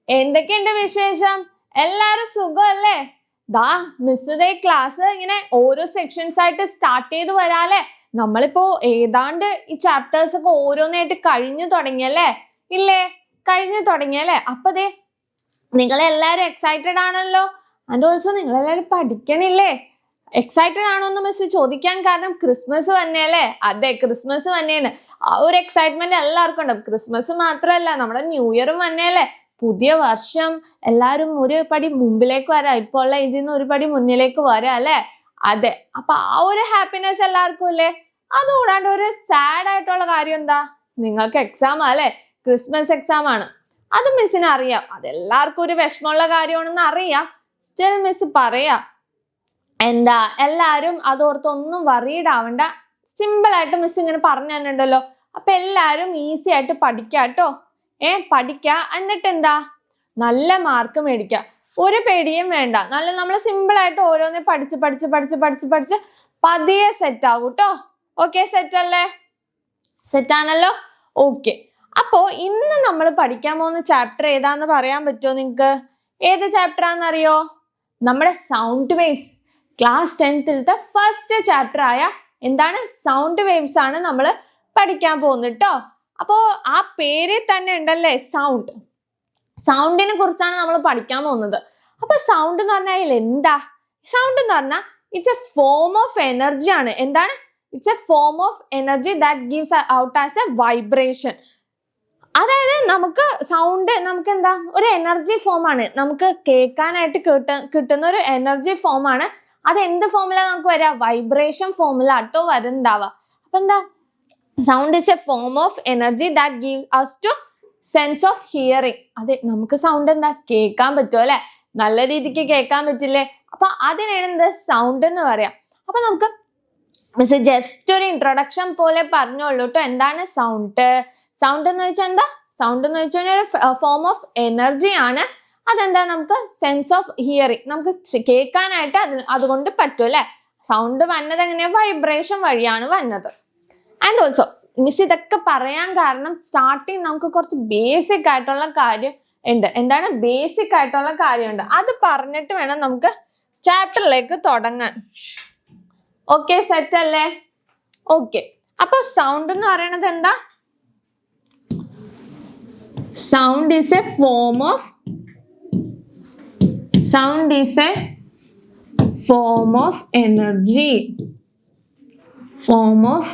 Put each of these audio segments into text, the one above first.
എന്തൊക്കെയുണ്ട് വിശേഷം? എല്ലാരും സുഖമല്ലേ? ദാ മിസ്സുടെ ക്ലാസ് ഇങ്ങനെ ഓരോ സെക്ഷൻസ് ആയിട്ട് സ്റ്റാർട്ട് ചെയ്ത് വരാല്ലേ. നമ്മളിപ്പോ ഏതാണ്ട് ഈ ചാപ്റ്റേഴ്സ് ഒക്കെ ഓരോന്നായിട്ട് കഴിഞ്ഞു തുടങ്ങിയല്ലേ? ഇല്ലേ? കഴിഞ്ഞു തുടങ്ങിയല്ലേ? അപ്പൊ ദേ നിങ്ങളെല്ലാരും എക്സൈറ്റഡ് ആണല്ലോ. ആൻഡ് ഓൾസോ നിങ്ങളെല്ലാരും പഠിക്കണില്ലേ? എക്സൈറ്റഡ് ആണോ എന്ന് മിസ് ചോദിക്കാൻ കാരണം ക്രിസ്മസ് വന്നെയല്ലേ? അതെ, ക്രിസ്മസ് വന്നെയാണ്. ആ ഒരു എക്സൈറ്റ്മെന്റ് എല്ലാവർക്കും ഉണ്ട്. ക്രിസ്മസ് മാത്രമല്ല, നമ്മുടെ ന്യൂ ഇയറും വന്നെയല്ലേ? പുതിയ വർഷം. എല്ലാരും ഒരു പടി മുമ്പിലേക്ക് വരാം. ഇപ്പോൾ ഉള്ള ഏജിൽ നിന്ന് ഒരു പടി മുന്നിലേക്ക് വരാം അല്ലെ? അതെ. അപ്പൊ ആ ഒരു ഹാപ്പിനെസ് എല്ലാവർക്കും ഇല്ലേ? അതുകൂടാണ്ട് ഒരു സാഡ് ആയിട്ടുള്ള കാര്യം എന്താ? നിങ്ങൾക്ക് എക്സാം അല്ലെ? ക്രിസ്മസ് എക്സാം ആണ്. അത് മിസ്സിന് അറിയാം. അതെല്ലാവർക്കും ഒരു വിഷമമുള്ള കാര്യമാണെന്ന് അറിയാം. സ്റ്റിൽ മിസ് പറയാ, എന്താ എല്ലാരും അതോർത്തൊന്നും വറീഡ് ആവണ്ട. സിമ്പിൾ ആയിട്ട് മിസ് ഇങ്ങനെ പറഞ്ഞു തന്നിട്ടുണ്ടല്ലോ. അപ്പൊ എല്ലാരും ഈസി ആയിട്ട് പഠിക്കാട്ടോ. പഠിക്ക. എന്നിട്ട് എന്താ, നല്ല മാർക്ക് മേടിക്ക. ഒരു പേടിയും വേണ്ട. നമ്മൾ സിമ്പിൾ ആയിട്ട് ഓരോന്ന് പഠിച്ച് പതിയെ സെറ്റ് ആവും കേട്ടോ. ഓക്കെ, സെറ്റ് അല്ലേ? സെറ്റ് ആണല്ലോ. ഓക്കെ. അപ്പോ ഇന്ന് നമ്മൾ പഠിക്കാൻ പോകുന്ന ചാപ്റ്റർ ഏതാന്ന് പറയാൻ പറ്റുമോ നിങ്ങക്ക്? ഏത് ചാപ്റ്റർ ആണെന്നറിയോ? നമ്മുടെ sound waves. Class 10th first chapter ആയ എന്താണ് സൗണ്ട് വേവ്സ് ആണ് നമ്മൾ പഠിക്കാൻ പോകുന്നത് കേട്ടോ. അപ്പോ ആ പേരിൽ തന്നെ ഉണ്ടല്ലേ സൗണ്ട്. സൗണ്ടിനെ കുറിച്ചാണ് നമ്മൾ പഠിക്കാൻ പോകുന്നത്. അപ്പൊ സൗണ്ട് എന്ന് പറഞ്ഞാൽ എന്താ? സൗണ്ട് എന്ന് പറഞ്ഞാൽ it's A form of energy ആണ്. എന്താണ്? It's A form of energy that gives out as A vibration. അതായത് നമുക്ക് സൗണ്ട് നമുക്ക് എന്താ ഒരു എനർജി ഫോം ആണ്. നമുക്ക് കേൾക്കാനായിട്ട് കിട്ടുന്ന ഒരു എനർജി ഫോം ആണ്. അത് എന്ത് ഫോമിലാണ് നമുക്ക് വരിക? വൈബ്രേഷൻ ഫോമിലാട്ടോ വരുന്നുണ്ടാവുക. അപ്പൊ എന്താ? Sound is a form of energy that gives us to sense of hearing. അതെ, നമുക്ക് സൗണ്ട് എന്താ കേൾക്കാൻ പറ്റും അല്ലെ? നല്ല രീതിക്ക് കേൾക്കാൻ പറ്റില്ലേ? അപ്പൊ അതിനാണ് എന്ത് സൗണ്ട് എന്ന് പറയാം. അപ്പൊ നമുക്ക് മിസ് ജസ്റ്റ് ഒരു ഇൻട്രൊഡക്ഷൻ പോലെ പറഞ്ഞോളൂ കേട്ടോ. എന്താണ് സൗണ്ട്? സൗണ്ട് എന്ന് വെച്ചാൽ എന്താ? സൗണ്ട് എന്ന് വെച്ചാൽ ഒരു ഫോം ഓഫ് എനർജി ആണ്. അതെന്താ? നമുക്ക് സെൻസ് ഓഫ് ഹിയറിംഗ്, നമുക്ക് കേൾക്കാനായിട്ട് അതുകൊണ്ട് പറ്റും അല്ലെ? സൗണ്ട് വന്നത് എങ്ങനെയാ? വൈബ്രേഷൻ വഴിയാണ് വന്നത്. ആൻഡ് ഓൾസോ മിസ് ഇതൊക്കെ പറയാൻ കാരണം സ്റ്റാർട്ടിങ് നമുക്ക് കുറച്ച് ബേസിക് ആയിട്ടുള്ള കാര്യം ഉണ്ട്. എന്താണ് ബേസിക് ആയിട്ടുള്ള കാര്യമുണ്ട്? അത് പറഞ്ഞിട്ട് വേണം നമുക്ക് ചാപ്റ്ററിലേക്ക് തുടങ്ങാൻ. ഓക്കെ, സെറ്റ് അല്ലേ? ഓക്കെ. അപ്പൊ സൗണ്ട് എന്ന് പറയുന്നത് എന്താ? Sound is a form of energy. Form of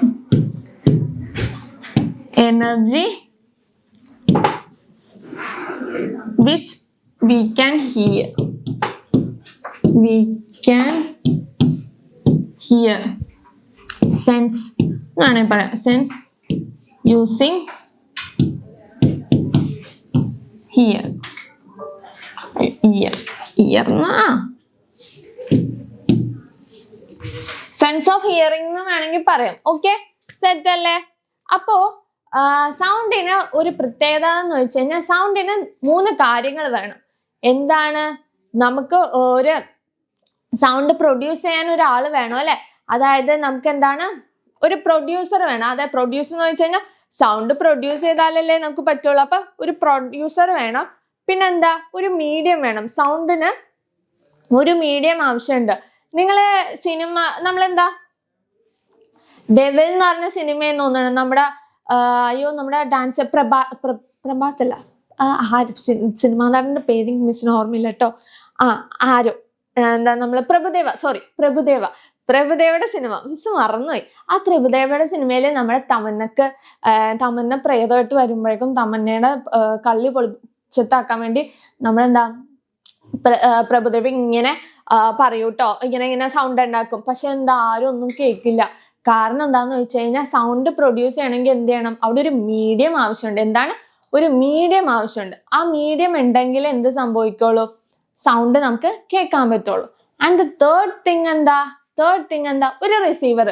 energy which we can hear. Sense. Sense using ear. Sense of hearing എന്ന് വേണമെങ്കിൽ പറയാം. ഓക്കെ, സെറ്റ് അല്ലേ? അപ്പോ സൗണ്ടിന് ഒരു പ്രത്യേകത എന്ന് വെച്ച് കഴിഞ്ഞാൽ സൗണ്ടിന് 3 കാര്യങ്ങൾ വേണം. എന്താണ്? നമുക്ക് ഒരു സൗണ്ട് പ്രൊഡ്യൂസ് ചെയ്യാൻ ഒരാൾ വേണം അല്ലെ? അതായത് നമുക്ക് എന്താണ് ഒരു പ്രൊഡ്യൂസർ വേണം. അതായത് പ്രൊഡ്യൂസർ എന്ന് വെച്ച് കഴിഞ്ഞാൽ സൗണ്ട് പ്രൊഡ്യൂസ് ചെയ്താലല്ലേ നമുക്ക് പറ്റുള്ളൂ. അപ്പൊ ഒരു പ്രൊഡ്യൂസർ വേണം. പിന്നെന്താ? ഒരു മീഡിയം വേണം. സൗണ്ടിന് ഒരു മീഡിയം ആവശ്യമുണ്ട്. നിങ്ങള് സിനിമ നമ്മളെന്താ ഡെവിൾ എന്ന് പറഞ്ഞ സിനിമയെന്ന് തോന്നണം. നമ്മുടെ ഡാൻസ് പ്രഭാസ് അല്ല, സിനിമാ നടന്റെ പേര് മിസ്സിന് ഓർമ്മയില്ല കേട്ടോ. ആരോ എന്താ നമ്മള് പ്രഭുദേവയുടെ സിനിമ മിസ് മറന്നുപോയി. ആ പ്രഭുദേവയുടെ സിനിമയിൽ നമ്മുടെ തമന്ന പ്രേതമായിട്ട് വരുമ്പോഴേക്കും തമന്നയുടെ കള്ളി പൊളിച്ചത്താക്കാൻ വേണ്ടി നമ്മളെന്താ പ്രഭുദേവ ഇങ്ങനെ പറയൂട്ടോ, ഇങ്ങനെ സൗണ്ട് ഉണ്ടാക്കും. പക്ഷെ എന്താ ആരും ഒന്നും കേൾക്കില്ല. കാരണം എന്താന്ന് വെച്ച് കഴിഞ്ഞാൽ സൗണ്ട് പ്രൊഡ്യൂസ് ചെയ്യണമെങ്കിൽ എന്ത് ചെയ്യണം? അവിടെ ഒരു മീഡിയം ആവശ്യമുണ്ട്. എന്താണ്? ഒരു മീഡിയം ആവശ്യമുണ്ട്. ആ മീഡിയം ഉണ്ടെങ്കിൽ എന്ത് സംഭവിക്കുള്ളൂ? സൗണ്ട് നമുക്ക് കേൾക്കാൻ പറ്റുള്ളൂ. ആൻഡ് തേർഡ് തിങ് എന്താ? ഒരു റിസീവർ.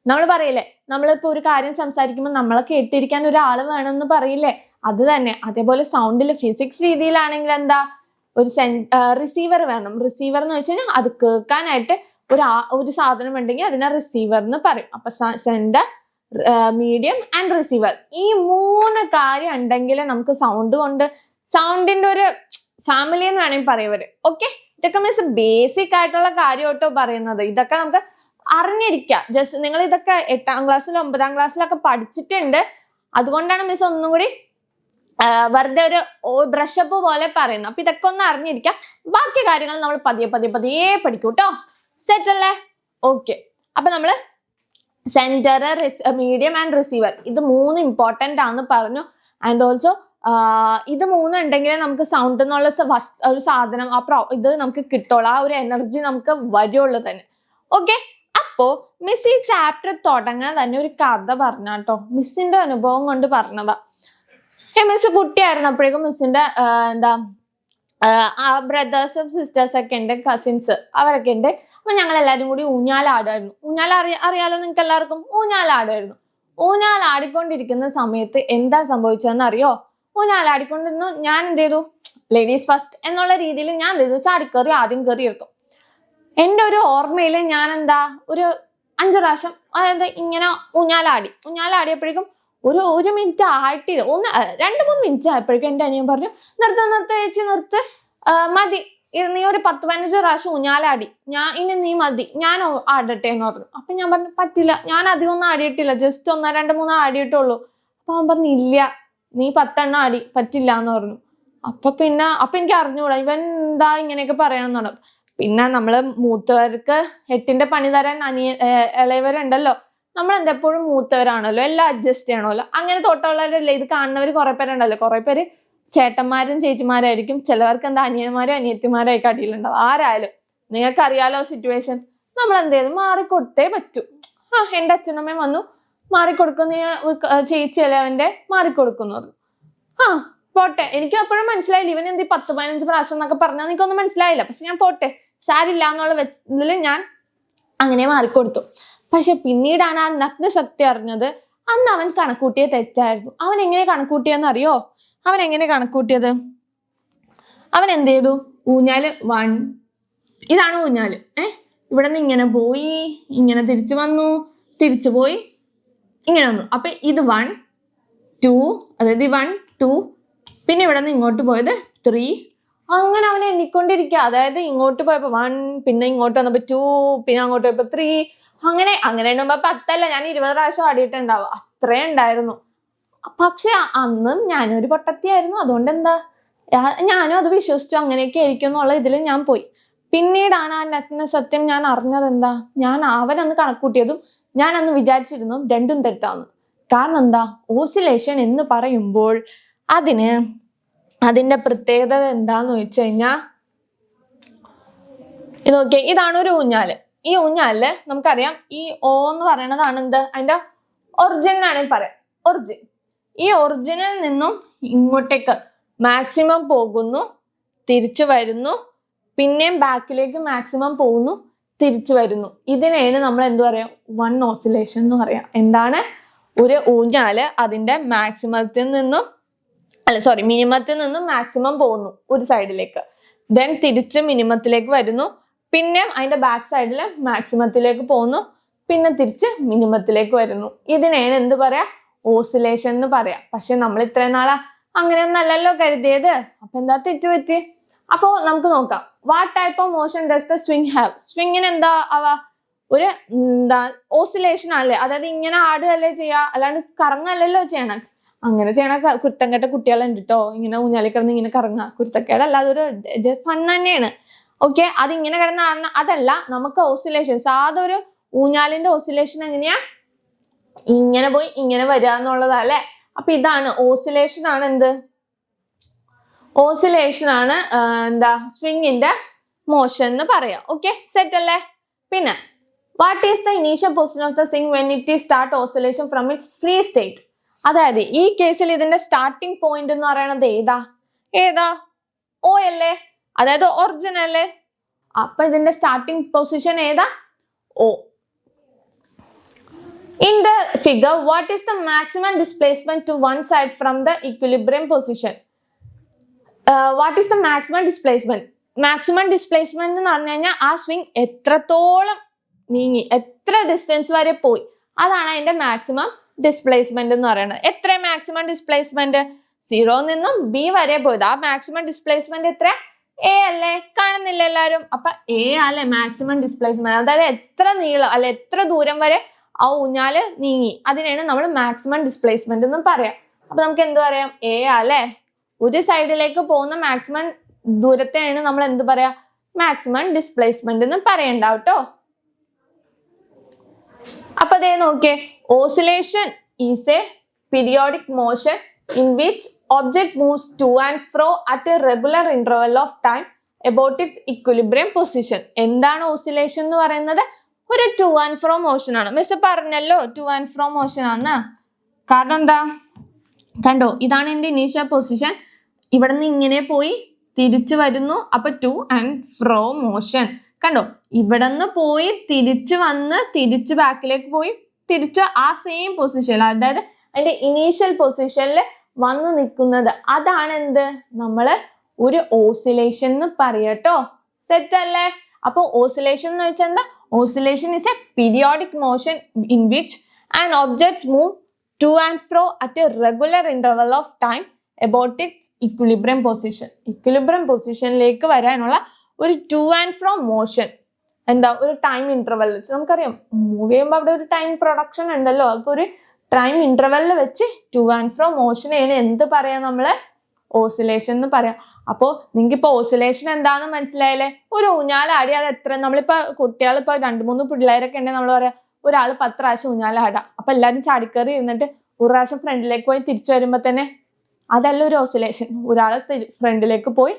നമ്മൾ പറയില്ലേ, നമ്മളിപ്പോ ഒരു കാര്യം സംസാരിക്കുമ്പോൾ നമ്മളെ കേട്ടിരിക്കാൻ ഒരാൾ വേണമെന്ന് പറയില്ലേ? അത് തന്നെ. അതേപോലെ സൗണ്ടിൽ ഫിസിക്സ് രീതിയിലാണെങ്കിൽ എന്താ? ഒരു റിസീവർ വേണം. റിസീവർ എന്ന് വെച്ച് കഴിഞ്ഞാൽ അത് കേൾക്കാനായിട്ട് ഒരു സാധനം ഉണ്ടെങ്കിൽ അതിനെ റിസീവർ എന്ന് പറയും. അപ്പൊ സെൻഡർ, മീഡിയം ആൻഡ് റിസീവർ, ഈ 3 കാര്യം ഉണ്ടെങ്കിൽ നമുക്ക് സൗണ്ടിന്റെ ഒരു ഫാമിലി എന്ന് വേണമെങ്കിൽ പറയുവര്. ഓക്കെ, ഇതൊക്കെ മീൻസ് ബേസിക് ആയിട്ടുള്ള കാര്യം കേട്ടോ പറയുന്നത്. ഇതൊക്കെ നമുക്ക് അറിഞ്ഞിരിക്കാം. ജസ്റ്റ് നിങ്ങൾ ഇതൊക്കെ 8ാം ക്ലാസ്സിലും 9ാം ക്ലാസ്സിലൊക്കെ പഠിച്ചിട്ടുണ്ട്. അതുകൊണ്ടാണ് മിസ് ഒന്നും കൂടി വെറുതെ ഒരു ബ്രഷപ്പ് പോലെ പറയുന്നത്. അപ്പൊ ഇതൊക്കെ ഒന്ന് അറിഞ്ഞിരിക്കാം. ബാക്കി കാര്യങ്ങൾ നമ്മൾ പതിയെ പഠിക്കും കേട്ടോ. സെറ്റ് അല്ലേ? ഓക്കെ, അപ്പൊ നമ്മള് സെന്റർ, മീഡിയം ആൻഡ് റിസീവർ, ഇത് 3 ഇമ്പോർട്ടന്റ് ആണെന്ന് പറഞ്ഞു. ആൻഡ് ഓൾസോ ഇത് 3 ഉണ്ടെങ്കിൽ നമുക്ക് സൗണ്ട് എന്നുള്ള ഒരു സാധനം ഇത് നമുക്ക് കിട്ടുള്ളൂ. ആ ഒരു എനർജി നമുക്ക് വരുള്ളൂ തന്നെ. ഓക്കെ, അപ്പോ മിസ് ഈ ചാപ്റ്റർ തുടങ്ങാൻ തന്നെ ഒരു കഥ പറഞ്ഞാട്ടോ. മിസ്സിന്റെ അനുഭവം കൊണ്ട് പറഞ്ഞതാ. മിസ് കുട്ടിയായിരുന്നപ്പോഴേക്കും മിസ്സിന്റെ ബ്രദേഴ്സും സിസ്റ്റേഴ്സ് ഒക്കെ ഉണ്ട്, കസിൻസ് അവരൊക്കെ ഉണ്ട്. അപ്പൊ ഞങ്ങൾ എല്ലാവരും കൂടി ഊഞ്ഞാലാടുമായിരുന്നു. അറിയാലോ നിങ്ങൾക്ക് എല്ലാവർക്കും. ഊഞ്ഞാലാടുമായിരുന്നു. ഊഞ്ഞാലാടിക്കൊണ്ടിരിക്കുന്ന സമയത്ത് എന്താ സംഭവിച്ചതെന്ന് അറിയോ? ഊഞ്ഞാലാടിക്കൊണ്ടിരുന്നു. ഞാൻ എന്ത് ചെയ്തു? ലേഡീസ് ഫസ്റ്റ് എന്നുള്ള രീതിയിൽ ഞാൻ എന്ത് ചെയ്തു? ചാടിക്കറി ആദ്യം കയറി എടുത്തു. എൻ്റെ ഒരു ഓർമ്മയിൽ ഞാൻ ഒരു 5 പ്രാവശ്യം അതായത് ഇങ്ങനെ ഊഞ്ഞാലാടിയപ്പോഴേക്കും ഒരു മിനിറ്റ് ആയിട്ടില്ല, 2-3 മിനിറ്റ് ആയപ്പോഴേക്കും എൻ്റെ അനിയൻ പറഞ്ഞു, നിർത്ത് മതി, നീ ഒരു 10-15 പ്രാവശ്യം ഊഞ്ഞാലാടി, ഇനി നീ മതി, ഞാൻ ആടട്ടെ എന്ന് പറഞ്ഞു. അപ്പൊ ഞാൻ പറഞ്ഞു പറ്റില്ല, ഞാൻ അധികം ഒന്നും ആടിയിട്ടില്ല, ജസ്റ്റ് 1, 2, 3 ആടിയിട്ടുള്ളൂ. അപ്പൊ അവൻ പറഞ്ഞു ഇല്ല, നീ 10 എണ്ണം ആടി, പറ്റില്ല എന്ന് പറഞ്ഞു. അപ്പൊ എനിക്ക് അറിഞ്ഞൂടാ ഇവൻ എന്താ ഇങ്ങനെയൊക്കെ പറയണമെന്ന് പറഞ്ഞു. പിന്നെ നമ്മള് മൂത്തവർക്ക് 8ന്റെ പണി തരാൻ ഇളയവരുണ്ടല്ലോ, നമ്മൾ എന്തെപ്പോഴും മൂത്തവരാണല്ലോ, എല്ലാം അഡ്ജസ്റ്റ് ചെയ്യണമല്ലോ. അങ്ങനെ തൊട്ടുള്ളവരല്ലേ ഇത് കാണുന്നവർ കുറെ പേരുണ്ടല്ലോ. കുറെ പേര് ചേട്ടന്മാരും ചേച്ചിമാരായിരിക്കും, ചിലവർക്ക് അനിയന്മാരും അനിയത്തിമാരും അടിയിലുണ്ടാവും. ആരായാലും നിങ്ങൾക്ക് അറിയാലോ സിറ്റുവേഷൻ. നമ്മൾ എന്ത് ചെയ്തു? മാറിക്കൊടുത്തേ പറ്റൂ. എൻ്റെ അച്ഛനമ്മയും വന്നു മാറിക്കൊടുക്കുന്ന ചേച്ചി അല്ലവന്റെ മാറിക്കൊടുക്കുന്നു പറഞ്ഞു. പോട്ടെ, എനിക്ക് അപ്പോഴും മനസ്സിലായില്ല ഇവൻ എന്ത് 10-15 പ്രാവശ്യം എന്നൊക്കെ പറഞ്ഞാൽ എനിക്കൊന്നും മനസ്സിലായില്ല. പക്ഷെ ഞാൻ പോട്ടെ, സാരില്ല എന്നുള്ള ഇതിൽ ഞാൻ അങ്ങനെ മാറിക്കൊടുത്തു. പക്ഷെ പിന്നീടാണ് ആ നഗ്നശക്തി അറിഞ്ഞത്. അന്ന് അവൻ കണക്കൂട്ടിയ തെറ്റായിരുന്നു. അവൻ എങ്ങനെ കണക്കൂട്ടിയെന്ന് അറിയോ? അവൻ എങ്ങനെ കണക്കൂട്ടിയത്? അവൻ എന്ത് ചെയ്തു? ഊഞ്ഞാല് 1, ഇതാണ് ഊഞ്ഞാല്. ഇവിടെ നിന്ന് ഇങ്ങനെ പോയി, ഇങ്ങനെ തിരിച്ചു വന്നു, തിരിച്ചു പോയി, ഇങ്ങനെ വന്നു. അപ്പൊ ഇത് 1, 2, അതായത് 1, 2, പിന്നെ ഇവിടെ നിന്ന് ഇങ്ങോട്ട് പോയത് 3. അങ്ങനെ അവൻ എണ്ണിക്കൊണ്ടിരിക്കുക. അതായത് ഇങ്ങോട്ട് പോയപ്പോ 1, പിന്നെ ഇങ്ങോട്ട് വന്നപ്പോ 2, പിന്നെ അങ്ങോട്ട് പോയപ്പോ 3. അങ്ങനെ എണ്ണുമ്പോ 10 അല്ല, ഞാൻ 20 പ്രാവശ്യം ആടിയിട്ടുണ്ടാവും. അത്രേ ഉണ്ടായിരുന്നു. പക്ഷെ അന്നും ഞാനൊരു പൊട്ടത്തിയായിരുന്നു. അതുകൊണ്ട് എന്താ, ഞാനും അത് വിശ്വസിച്ചു, അങ്ങനെയൊക്കെ ആയിരിക്കും എന്നുള്ള ഇതിൽ ഞാൻ പോയി. പിന്നീടാണ് ആ നഗ്ന സത്യം ഞാൻ അറിഞ്ഞത്. എന്താ, അവനന്ന് കണക്കൂട്ടിയതും ഞാൻ അന്ന് വിചാരിച്ചിരുന്നു രണ്ടും തെറ്റാന്ന്. കാരണം എന്താ, ഓസിലേഷൻ എന്ന് പറയുമ്പോൾ അതിന്റെ പ്രത്യേകത എന്താന്ന് വെച്ച് കഴിഞ്ഞാൽ, നോക്കിയേ, ഇതാണ് ഒരു ഊഞ്ഞാല്. ഈ ഊഞ്ഞാലില് നമുക്കറിയാം ഈ ഓ എന്ന് പറയുന്നതാണ് എന്ത്, അതിന്റെ ഒറിജിൻ ആണ് പറയാം. ഒറിജിൻ. ഈ ഒറിജിനിൽ നിന്നും ഇങ്ങോട്ടേക്ക് മാക്സിമം പോകുന്നു, തിരിച്ചു വരുന്നു, പിന്നെയും ബാക്കിലേക്ക് മാക്സിമം പോകുന്നു, തിരിച്ചു വരുന്നു. ഇതിനെയാണ് നമ്മൾ എന്ത് പറയാം? 1 ഓസിലേഷൻ എന്ന് പറയാം. എന്താണ്? ഒരു ഊഞ്ഞാല് അതിന്റെ മിനിമത്തിൽ നിന്നും മാക്സിമം പോകുന്നു ഒരു സൈഡിലേക്ക്, ദെൻ തിരിച്ച് മിനിമത്തിലേക്ക് വരുന്നു, പിന്നെ അതിന്റെ ബാക്ക് സൈഡിൽ മാക്സിമത്തിലേക്ക് പോകുന്നു, പിന്നെ തിരിച്ച് മിനിമത്തിലേക്ക് വരുന്നു. ഇതിനെയാണ് എന്ത് പറയാ? ഓസിലേഷൻ എന്ന് പറയാം. പക്ഷെ നമ്മൾ ഇത്രയും നാളെ അങ്ങനെയൊന്നും അല്ലല്ലോ കരുതിയത്. അപ്പൊ എന്താ തെറ്റുപറ്റി? അപ്പോ നമുക്ക് നോക്കാം. What type of motion does the swing have? സ്വിങ്ങിന് എന്താ ഒരു ഓസിലേഷൻ അല്ലേ, അതായത് ഇങ്ങനെ ആടുകയല്ലേ ചെയ്യാ, അല്ലാണ്ട് കറങ്ങല്ലല്ലോ ചെയ്യണം. അങ്ങനെ ചെയ്യണ കുറ്റം കെട്ട കുട്ടികളുണ്ട് കേട്ടോ, ഇങ്ങനെ ഊഞ്ഞാലി കിടന്ന് ഇങ്ങനെ കറങ്ങുക. കുരുത്തക്കേടല്ല, അതൊരു ഫൺ തന്നെയാണ്. ഓക്കെ, അതിങ്ങനെ കിടന്ന് ആടണ അതല്ല. നമുക്ക് ഓസിലേഷൻ, സാധാ ഊഞ്ഞാലിന്റെ ഓസിലേഷൻ എങ്ങനെയാ? ഇങ്ങനെ പോയി ഇങ്ങനെ വരിക എന്നുള്ളതല്ലേ. അപ്പൊ ഇതാണ് ഓസിലേഷൻ. ആണ് എന്ത്? ഓസിലേഷൻ ആണ് സ്വിങ്ങിന്റെ മോഷൻ എന്ന് പറയാം. ഓക്കെ, സെറ്റ് അല്ലേ? പിന്നെ what is the initial position of the swing when it is start oscillation from it's free state? അതായത് ഈ കേസിൽ ഇതിന്റെ സ്റ്റാർട്ടിംഗ് പോയിന്റ് എന്ന് പറയുന്നത് ഏതാ? ഓ അല്ലേ, അതായത് ഒറിജിൻ അല്ലേ. അപ്പൊ ഇതിന്റെ സ്റ്റാർട്ടിംഗ് പൊസിഷൻ ഏതാ? ഓ. In the figure, what is the maximum displacement to one side from the equilibrium position? What is the maximum displacement? Maximum displacement എന്ന് പറഞ്ഞു കഴിഞ്ഞാൽ ആ സ്വിങ് എത്രത്തോളം നീങ്ങി, എത്ര ഡിസ്റ്റൻസ് വരെ പോയി, അതാണ് അതിന്റെ മാക്സിമം ഡിസ്പ്ലേസ്മെന്റ് എന്ന് പറയുന്നത്. എത്ര മാക്സിമം ഡിസ്പ്ലേസ്മെന്റ്? സീറോ നിന്നും ബി വരെ പോയത്. ആ മാക്സിമം ഡിസ്പ്ലേസ്മെന്റ് എത്ര? എ അല്ലേ? കാണുന്നില്ല എല്ലാരും? അപ്പൊ എ അല്ലെ മാക്സിമം ഡിസ്പ്ലേസ്മെന്റ്. അതായത് എത്ര നീളം അല്ലെ എത്ര ദൂരം വരെ ആ ഊഞ്ഞാല് നീങ്ങി, അതിനാണ് നമ്മൾ മാക്സിമം ഡിസ്പ്ലേസ്മെന്റ് എന്ന് പറയാം. അപ്പൊ നമുക്ക് എന്ത് പറയാം? എ അല്ലെ ഒരു സൈഡിലേക്ക് പോകുന്ന മാക്സിമം ദൂരത്തെയാണ് നമ്മൾ എന്ത് പറയാ? മാക്സിമം ഡിസ്പ്ലേസ്മെന്റ് എന്ന് പറയണ്ടാവും ട്ടോ. അപ്പൊ അതേ നോക്കിയേ, oscillation is A periodic motion in which object moves to and fro at a regular interval of time about its equilibrium position. എന്താണ് ഓസിലേഷൻ എന്ന് പറയുന്നത്? ഒരു ടു ആൻഡ് ഫ്രോ മോഷൻ ആണ്. മിസ് പറഞ്ഞല്ലോ ടു ആൻഡ് ഫ്രോ മോഷൻ ആണ്. കാരണം എന്താ? കണ്ടോ, ഇതാണ് എന്റെ ഇനീഷ്യൽ പൊസിഷൻ. ഇവിടെ നിന്ന് ഇങ്ങനെ പോയി തിരിച്ചു വരുന്നു, അപ്പൊ ടു ആൻഡ് ഫ്രോ മോഷൻ. കണ്ടോ, ഇവിടെ നിന്ന് പോയി തിരിച്ചു വന്ന് തിരിച്ചു ബാക്കിലേക്ക് പോയി തിരിച്ചു ആ സെയിം പൊസിഷൻ, അതായത് അതിന്റെ ഇനീഷ്യൽ പൊസിഷനിൽ വന്ന് നിൽക്കുന്നത്, അതാണ് എന്ത്? നമ്മള് ഒരു ഓസിലേഷൻ എന്ന് പറയട്ടോ. സെറ്റ് അല്ലേ? അപ്പൊ ഓസിലേഷൻ എന്ന് വെച്ചാൽ എന്താ? Oscillation is A periodic motion in which and objects move two and fro at A regular interval of time about it's equilibrium position. Equilibrium പൊസിഷനിലേക്ക് വരാനുള്ള ഒരു ടു ആൻഡ് ഫ്രോ മോഷൻ എന്താ? ഒരു ടൈം ഇന്റർവെൽ വെച്ച് നമുക്കറിയാം, മൂവ് ചെയ്യുമ്പോൾ അവിടെ ഒരു ടൈം പ്രൊഡക്ഷൻ ഉണ്ടല്ലോ. അപ്പൊ ഒരു ടൈം ഇന്റർവെല്ലിൽ വെച്ച് ടു ആൻഡ് ഫ്രോ മോഷനെയാണ് എന്ത് പറയാ? നമ്മള് ഓസിലേഷൻ എന്ന് പറയാം. അപ്പോ നിങ്ങൾക്ക് ഇപ്പൊ ഓസിലേഷൻ എന്താണെന്ന് മനസ്സിലായില്ലേ? ഒരു ഊഞ്ഞാലാടി അത് എത്ര, നമ്മളിപ്പോ കുട്ടികൾ ഇപ്പൊ 2-3 പിള്ളേരൊക്കെ ഉണ്ടെങ്കിൽ നമ്മൾ പറയാം ഒരാൾ 10 പ്രാവശ്യം ഊഞ്ഞാലാടാം. അപ്പൊ എല്ലാവരും ചാടിക്കറി ഇരുന്നിട്ട് ഒരു പ്രാവശ്യം ഫ്രണ്ടിലേക്ക് പോയി തിരിച്ചു വരുമ്പോ തന്നെ അതല്ല ഒരു ഓസിലേഷൻ. ഒരാൾ ഫ്രണ്ടിലേക്ക് പോയി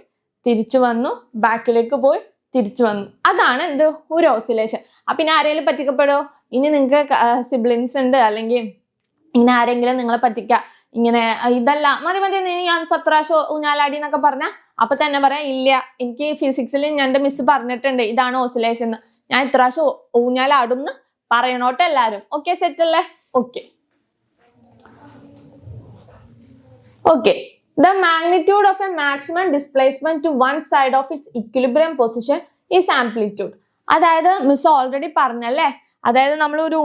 തിരിച്ചു വന്നു, ബാക്കിലേക്ക് പോയി തിരിച്ചു വന്നു, അതാണ് എന്ത്? ഒരു ഓസിലേഷൻ. അപ്പൊ ഇനി ആരെങ്കിലും പറ്റിക്കപ്പെടോ? ഇനി നിങ്ങൾക്ക് സിബ്ലിങ്സ് ഉണ്ട്, അല്ലെങ്കിൽ ഇങ്ങനെ ആരെങ്കിലും നിങ്ങളെ പറ്റിക്ക, ഇങ്ങനെ ഇതല്ല മതി ഞാൻ 10 പ്രാവശ്യം ഊഞ്ഞാലാടി എന്നൊക്കെ പറഞ്ഞാൽ അപ്പൊ തന്നെ പറയാം, ഇല്ല എനിക്ക് ഫിസിക്സിൽ ഞാൻ എൻ്റെ മിസ് പറഞ്ഞിട്ടുണ്ട് ഇതാണ് ഓസിലേഷൻ എന്ന്, ഞാൻ ഇത്ര പ്രാവശ്യം ഊഞ്ഞാലാടും എന്ന് പറയണോട്ടെ എല്ലാരും. ഓക്കെ, സെറ്റ് അല്ലേ? Okay okay. The magnitude of a maximum displacement to one side of its equilibrium position is amplitude. അതായത് മിസ് ഓൾറെഡി പറഞ്ഞല്ലേ, അതായത് നമ്മൾ ഒരു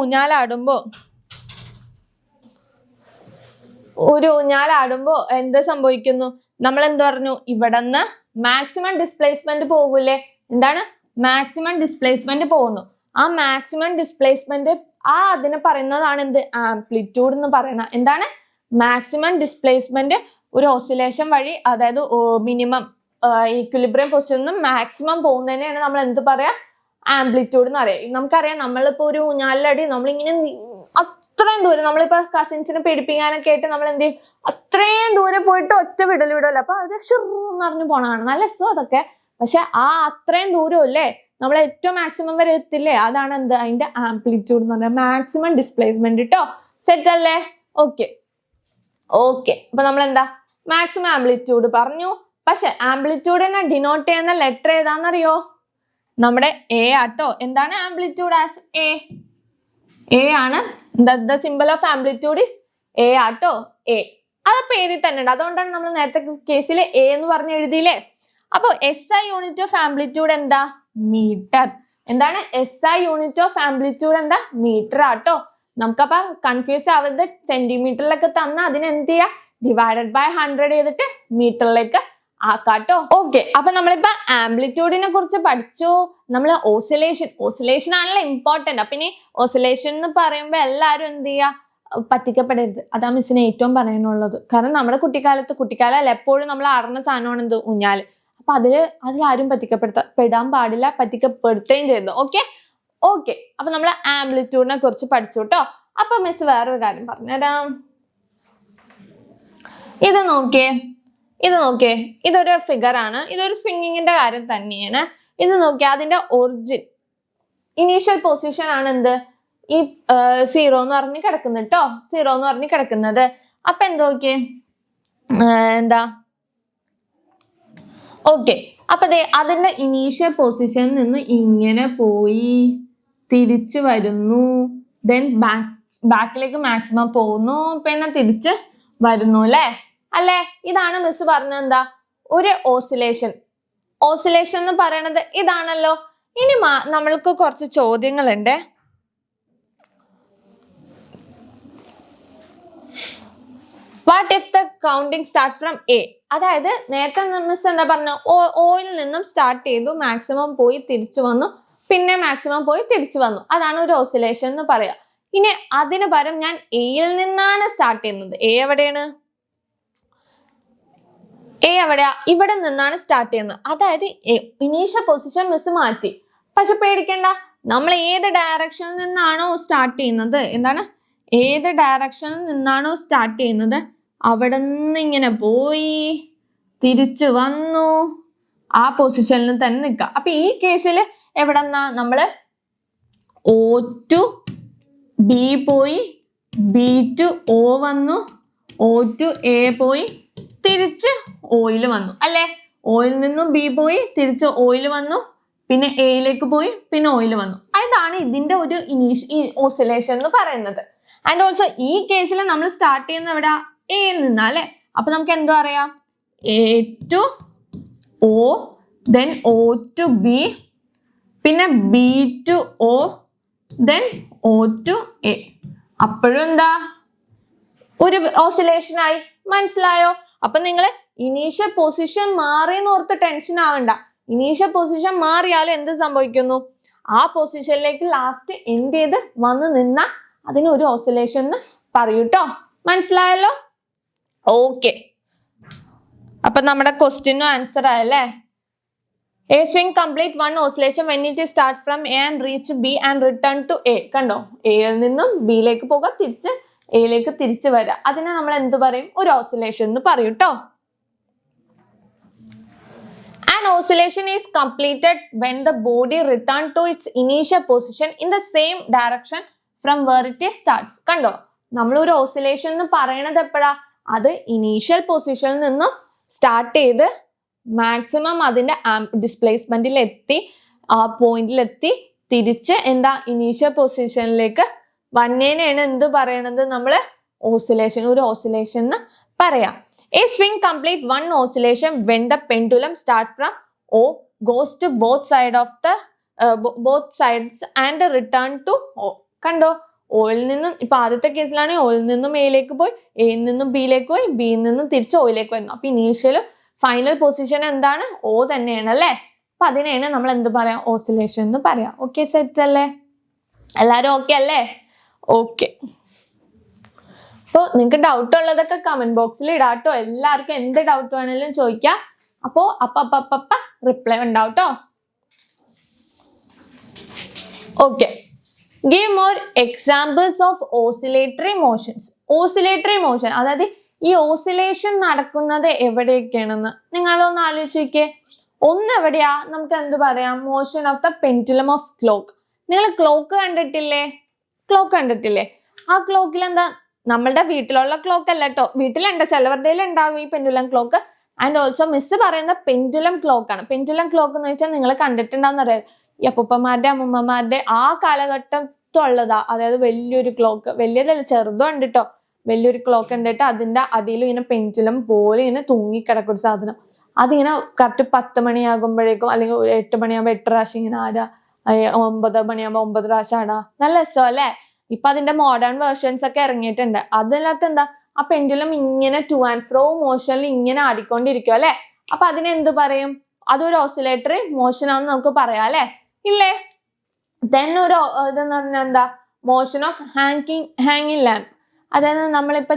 ഊഞ്ഞാലാടുമ്പോ എന്ത് സംഭവിക്കുന്നു? നമ്മൾ എന്ത് പറഞ്ഞു? ഇവിടെ നിന്ന് മാക്സിമം ഡിസ്പ്ലേസ്മെന്റ് പോകൂലേ? എന്താണ്? മാക്സിമം ഡിസ്പ്ലേസ്മെന്റ് പോകുന്നു. ആ മാക്സിമം ഡിസ്പ്ലേസ്മെന്റ് അതിനെ പറയുന്നതാണ് എന്ത്? ആംപ്ലിറ്റ്യൂഡ് എന്ന് പറയുന്നത്. എന്താണ്? മാക്സിമം ഡിസ്പ്ലേസ്മെന്റ് ഒരു ഓസിലേഷൻ വഴി, അതായത് മിനിമം ഈക്വിലിബ്രിയം പൊസിഷനിൽ മാക്സിമം പോകുന്നതിനെയാണ് നമ്മൾ എന്ത് പറയാ? ആംപ്ലിറ്റ്യൂഡ് എന്ന് പറയാം. നമുക്കറിയാം, നമ്മളിപ്പോ ഒരു ഊഞ്ഞാലിലടി നമ്മളിങ്ങനെ അത്രയും ദൂരം, നമ്മളിപ്പോ കസിൻസിനെ പേടിപ്പിക്കാനൊക്കെ ആയിട്ട് നമ്മൾ എന്ത് ചെയ്യും? അത്രയും ദൂരെ പോയിട്ട് ഒറ്റ വിടല്ലോ. അപ്പൊ അത് ഷുറന്ന് അറിഞ്ഞു പോണതാണ്, നല്ല രസം അതൊക്കെ. പക്ഷെ ആ അത്രയും ദൂരം അല്ലേ നമ്മൾ ഏറ്റവും മാക്സിമം വരെ എത്തില്ലേ? അതാണ് എന്ത്? അതിന്റെ ആംപ്ലിറ്റ്യൂഡ് എന്ന് പറഞ്ഞാൽ മാക്സിമം ഡിസ്പ്ലേസ്മെന്റ് ട്ടോ. സെറ്റ് അല്ലേ? Okay okay. അപ്പൊ നമ്മൾ എന്താ? മാക്സിമം ആംപ്ലിറ്റ്യൂഡ് പറഞ്ഞു. പക്ഷെ ആംപ്ലിറ്റ്യൂഡിനെ ഡിനോട്ട് ചെയ്യുന്ന ലെറ്റർ ഏതാണെന്നറിയോ? നമ്മുടെ എ ആട്ടോ. എന്താണ് ആംപ്ലിറ്റ്യൂഡ്? ആസ് എ ആണ്. The symbol of amplitude is A ആട്ടോ. എ അത് പേരിൽ തന്നെ ഉണ്ട്, അതുകൊണ്ടാണ് നമ്മൾ നേരത്തെ കേസിൽ എ എന്ന് പറഞ്ഞ് എഴുതിയില്ലേ. അപ്പൊ SI യൂണിറ്റ് ഓഫ് ആംപ്ലിറ്റ്യൂഡ് എന്താ? മീറ്റർ. എന്താണ്? SI യൂണിറ്റ് ഓഫ് ആംപ്ലിറ്റ്യൂഡ് എന്താ? മീറ്റർ ആട്ടോ. നമുക്കപ്പോ കൺഫ്യൂസ് ആവരുത്. സെന്റിമീറ്ററിലൊക്കെ തന്ന അതിനെന്ത് ചെയ്യാ? ഡിവൈഡഡ് ബൈ 100 ചെയ്തിട്ട് മീറ്ററിലേക്ക് ആക്കാട്ടോ. ഓക്കെ, അപ്പൊ നമ്മളിപ്പോ ആംപ്ലിറ്റ്യൂഡിനെ കുറിച്ച് പഠിച്ചു. നമ്മൾ ഓസിലേഷൻ ആണല്ലോ ഇമ്പോർട്ടന്റ്. അപ്പൊ ഇനി ഓസിലേഷൻ എന്ന് പറയുമ്പോ എല്ലാരും എന്ത് ചെയ്യാ? പറ്റിക്കപ്പെടരുത്. അതാ മിസ്സിന് ഏറ്റവും പറയാനുള്ളത്. കാരണം നമ്മുടെ കുട്ടിക്കാലം എപ്പോഴും നമ്മൾ അറിഞ്ഞ സാധനമാണ് എന്ത്? ഊഞ്ഞാല്. അപ്പൊ അതിലാരും പെടാൻ പാടില്ല, പറ്റിക്കപ്പെടുത്തുകയും ചെയ്യരുത്. ഓക്കെ. അപ്പൊ നമ്മൾ ആംപ്ലിറ്റ്യൂഡിനെ കുറിച്ച് പഠിച്ചു കേട്ടോ. അപ്പൊ മിസ് വേറൊരു കാര്യം പറഞ്ഞുതരാം. ഇത് നോക്കിയേ, ഇതൊരു ഫിഗർ ആണ്. ഇതൊരു സ്പ്രിങ്ങിന്റെ കാര്യം തന്നെയാണ്. ഇത് നോക്കിയാൽ അതിന്റെ ഒറിജിൻ ഇനീഷ്യൽ പൊസിഷൻ ആണ് എന്ത്? ഈ 0 എന്ന് പറഞ്ഞ് കിടക്കുന്നത് കേട്ടോ. 0 എന്ന് പറഞ്ഞ് കിടക്കുന്നത്. അപ്പൊ നോക്കിയേ എന്താ? ഓക്കെ, അപ്പൊ അതിന്റെ ഇനീഷ്യൽ പൊസിഷനിൽ നിന്ന് ഇങ്ങനെ പോയി തിരിച്ചു വരുന്നു, ദെൻ ബാക്കിലേക്ക് മാക്സിമം പോകുന്നു, പിന്നെ തിരിച്ച് വരുന്നു അല്ലേ? ഇതാണ് മിസ് പറഞ്ഞത് എന്താ? ഒരു ഓസിലേഷൻ എന്ന് പറയണത് ഇതാണല്ലോ. ഇനി നമ്മൾക്ക് കുറച്ച് ചോദ്യങ്ങളുണ്ട്. What if the counting start from A? അതായത് നേരത്തെ മിസ് എന്താ പറഞ്ഞ, ഓയിൽ നിന്നും സ്റ്റാർട്ട് ചെയ്തു, മാക്സിമം പോയി തിരിച്ചു വന്നു, പിന്നെ മാക്സിമം പോയി തിരിച്ചു വന്നു. അതാണ് ഒരു ഓസിലേഷൻ എന്ന് പറയാ. ഇനി അതിന് പകരം ഞാൻ എയിൽ നിന്നാണ് സ്റ്റാർട്ട് ചെയ്യുന്നത്. എ എവിടെയാണ്? എ എവിടെയാ? ഇവിടെ നിന്നാണ് സ്റ്റാർട്ട് ചെയ്യുന്നത്. അതായത് ഇനീഷ്യൽ പൊസിഷൻ മിസ് മാറ്റി. പക്ഷെ പേടിക്കണ്ട, നമ്മൾ ഏത് ഡയറക്ഷനിൽ നിന്നാണോ സ്റ്റാർട്ട് ചെയ്യുന്നത്, എന്താണ്, ഏത് ഡയറക്ഷനിൽ നിന്നാണോ സ്റ്റാർട്ട് ചെയ്യുന്നത് അവിടെ നിന്ന് ഇങ്ങനെ പോയി തിരിച്ചു വന്നു, ആ പൊസിഷനിൽ തന്നെ നിൽക്കുക. അപ്പൊ ഈ കേസിൽ എവിടെന്നാ നമ്മള് O to B പോയി, B to O വന്നു, O to A പോയി, തിരിച്ച് ഓയിൽ വന്നു അല്ലെ? ഓയിൽ നിന്നും ബി പോയി തിരിച്ച് ഓയിൽ വന്നു, പിന്നെ എയിലേക്ക് പോയി, പിന്നെ ഓയിൽ വന്നു. അതാണ് ഇതിന്റെ ഒരു ഓസിലേഷൻ എന്ന് പറയുന്നത്. ആൻഡ് ഓൾസോ ഈ കേസിൽ നമ്മൾ സ്റ്റാർട്ട് ചെയ്യുന്ന എവിടെ? എ നിന്നാ അല്ലെ? അപ്പൊ നമുക്ക് എന്തോ അറിയാം, A to O, then O to B, പിന്നെ B to O, then O to A. അപ്പോഴും എന്താ, ഒരു ഓസിലേഷൻ ആയി. മനസ്സിലായോ? അപ്പൊ നിങ്ങൾ ഇനീഷ്യൽ പൊസിഷൻ മാറിയെന്ന് ഓർത്ത് ടെൻഷൻ ആവണ്ട. ഇനീഷ്യൽ പൊസിഷൻ മാറിയാലും എന്ത് സംഭവിക്കുന്നു, ആ പൊസിഷനിലേക്ക് ലാസ്റ്റ് എൻഡ് ചെയ്ത് വന്ന് നിന്ന അതിന് ഒരു ഓസിലേഷൻ എന്ന് പറയൂട്ടോ. മനസ്സിലായല്ലോ? ഓക്കെ, അപ്പൊ നമ്മുടെ ക്വസ്റ്റ്യനും answer ആയല്ലേ. A string complete one oscillation when it starts from A and reach B and return to A. കണ്ടോ, എയിൽ നിന്നും ബിയിലേക്ക് പോകാം, തിരിച്ച് എയിലേക്ക് തിരിച്ചു വരാം. അതിനെ നമ്മൾ എന്ത് പറയും? ഒരു ഓസിലേഷൻ എന്ന് പറയും ട്ടോ. An oscillation is completed when the body return to its initial position in the same direction from where it starts. കണ്ടോ, നമ്മൾ ഒരു ഓസിലേഷൻ എന്ന് പറയണത് എപ്പോഴാ? അത് ഇനീഷ്യൽ പൊസിഷനിൽ നിന്നും സ്റ്റാർട്ട് ചെയ്ത് മാക്സിമം അതിന്റെ ഡിസ്പ്ലേസ്മെന്റിൽ എത്തി, ആ പോയിന്റിലെത്തി, തിരിച്ച് എന്താ ഇനീഷ്യൽ പൊസിഷനിലേക്ക് വന്നേനെയാണ് എന്ത് പറയണത്? നമ്മള് ഓസിലേഷൻ, ഒരു ഓസിലേഷൻ എന്ന് പറയാം. A string complete one oscillation when the pendulum start from O, goes to both sides and return to O. കണ്ടോ, ഓയിൽ നിന്നും ഇപ്പൊ ആദ്യത്തെ കേസിലാണെങ്കിൽ ഓയിൽ നിന്നും എയിലേക്ക് പോയി, എയിൽ നിന്നും ബിയിലേക്ക് പോയി, ബിയിൽ നിന്നും തിരിച്ച് ഓയിലേക്ക് വരുന്നു. അപ്പൊ ഇനീഷ്യലും ഫൈനൽ പൊസിഷൻ എന്താണ്? ഓ തന്നെയാണ് അല്ലേ? അപ്പൊ അതിനെയാണ് നമ്മൾ എന്ത് പറയാം? ഓസിലേഷൻ എന്ന് പറയാം. ഓക്കെ, സെറ്റ് അല്ലേ? എല്ലാരും ഓക്കെ അല്ലേ? ഓക്കെ, അപ്പൊ നിങ്ങൾക്ക് ഡൗട്ട് ഉള്ളതൊക്കെ കമന്റ് ബോക്സിൽ ഇടാട്ടോ. എല്ലാവർക്കും എന്ത് ഡൗട്ട് വേണേലും ചോദിക്കാം. അപ്പോ അപ്പ റിപ്ലൈ ഉണ്ടാവും ട്ടോ. Okay, give more examples of oscillatory motions. Oscillatory motion അതായത് ഈ ഓസിലേഷൻ നടക്കുന്നത് എവിടെയൊക്കെയാണെന്ന് നിങ്ങളൊന്ന് ആലോചിച്ച് നോക്കിയേ. ഒന്ന് എവിടെയാ? നമുക്ക് എന്ത് പറയാം? Motion of the pendulum of clock. നിങ്ങൾ ക്ലോക്ക് കണ്ടിട്ടില്ലേ? ക്ലോക്ക് കണ്ടിട്ടില്ലേ? ആ ക്ലോക്കിൽ എന്താ, നമ്മളുടെ വീട്ടിലുള്ള ക്ലോക്ക് അല്ല കേട്ടോ, വീട്ടിലുണ്ട്, ചിലവരുടെ ഉണ്ടാകും ഈ pendulum clock. And also miss പറയുന്ന പെൻഡുലം ക്ലോക്ക് ആണ്. പെൻഡുലം ക്ലോക്ക് എന്ന് വെച്ചാൽ നിങ്ങൾ കണ്ടിട്ടുണ്ടാവുന്ന അറിയാം, ഈ അപ്പൂപ്പന്മാരുടെ അമ്മൂമ്മമാരുടെ ആ കാലഘട്ടത്തുള്ളതാ. അതായത് വലിയൊരു ക്ലോക്ക്, വലിയതല്ല, ചെറുതും ഉണ്ട് കേട്ടോ, വലിയൊരു ക്ലോക്ക് ഉണ്ടിട്ട് അതിന്റെ അടിയിൽ ഇങ്ങനെ പെൻഡുലം പോലെ ഇങ്ങനെ തൂങ്ങിക്കിടക്കും ഒരു സാധനം. അതിങ്ങനെ കറക്റ്റ് 10 മണിയാകുമ്പോഴേക്കും അല്ലെങ്കിൽ 8 മണിയാകുമ്പോൾ 8 പ്രാവശ്യം ഇങ്ങനെ ആടാ, 9 മണിയാകുമ്പോൾ 9 പ്രാവശ്യം ആടാ. നല്ല രസം അല്ലേ? ഇപ്പൊ അതിന്റെ മോഡേൺ വേർഷൻസ് ഒക്കെ ഇറങ്ങിയിട്ടുണ്ട്. അതിനകത്ത് എന്താ, ആ പെൻഡുലം ഇങ്ങനെ ടു ആൻഡ് ഫ്രോ മോഷനിൽ ഇങ്ങനെ ആടിക്കൊണ്ടിരിക്കും അല്ലെ? അപ്പൊ അതിനെ എന്ത് പറയും? അതൊരു ഓസിലേറ്ററി മോഷൻ ആണെന്ന് നമുക്ക് പറയാം അല്ലെ? ഇല്ലേ? ദെൻ ഒരു ഇതെന്ന് പറഞ്ഞാൽ എന്താ, മോഷൻ ഓഫ് ഹാങ്ങിങ് ലാമ്പ്. അതായത് നമ്മളിപ്പോ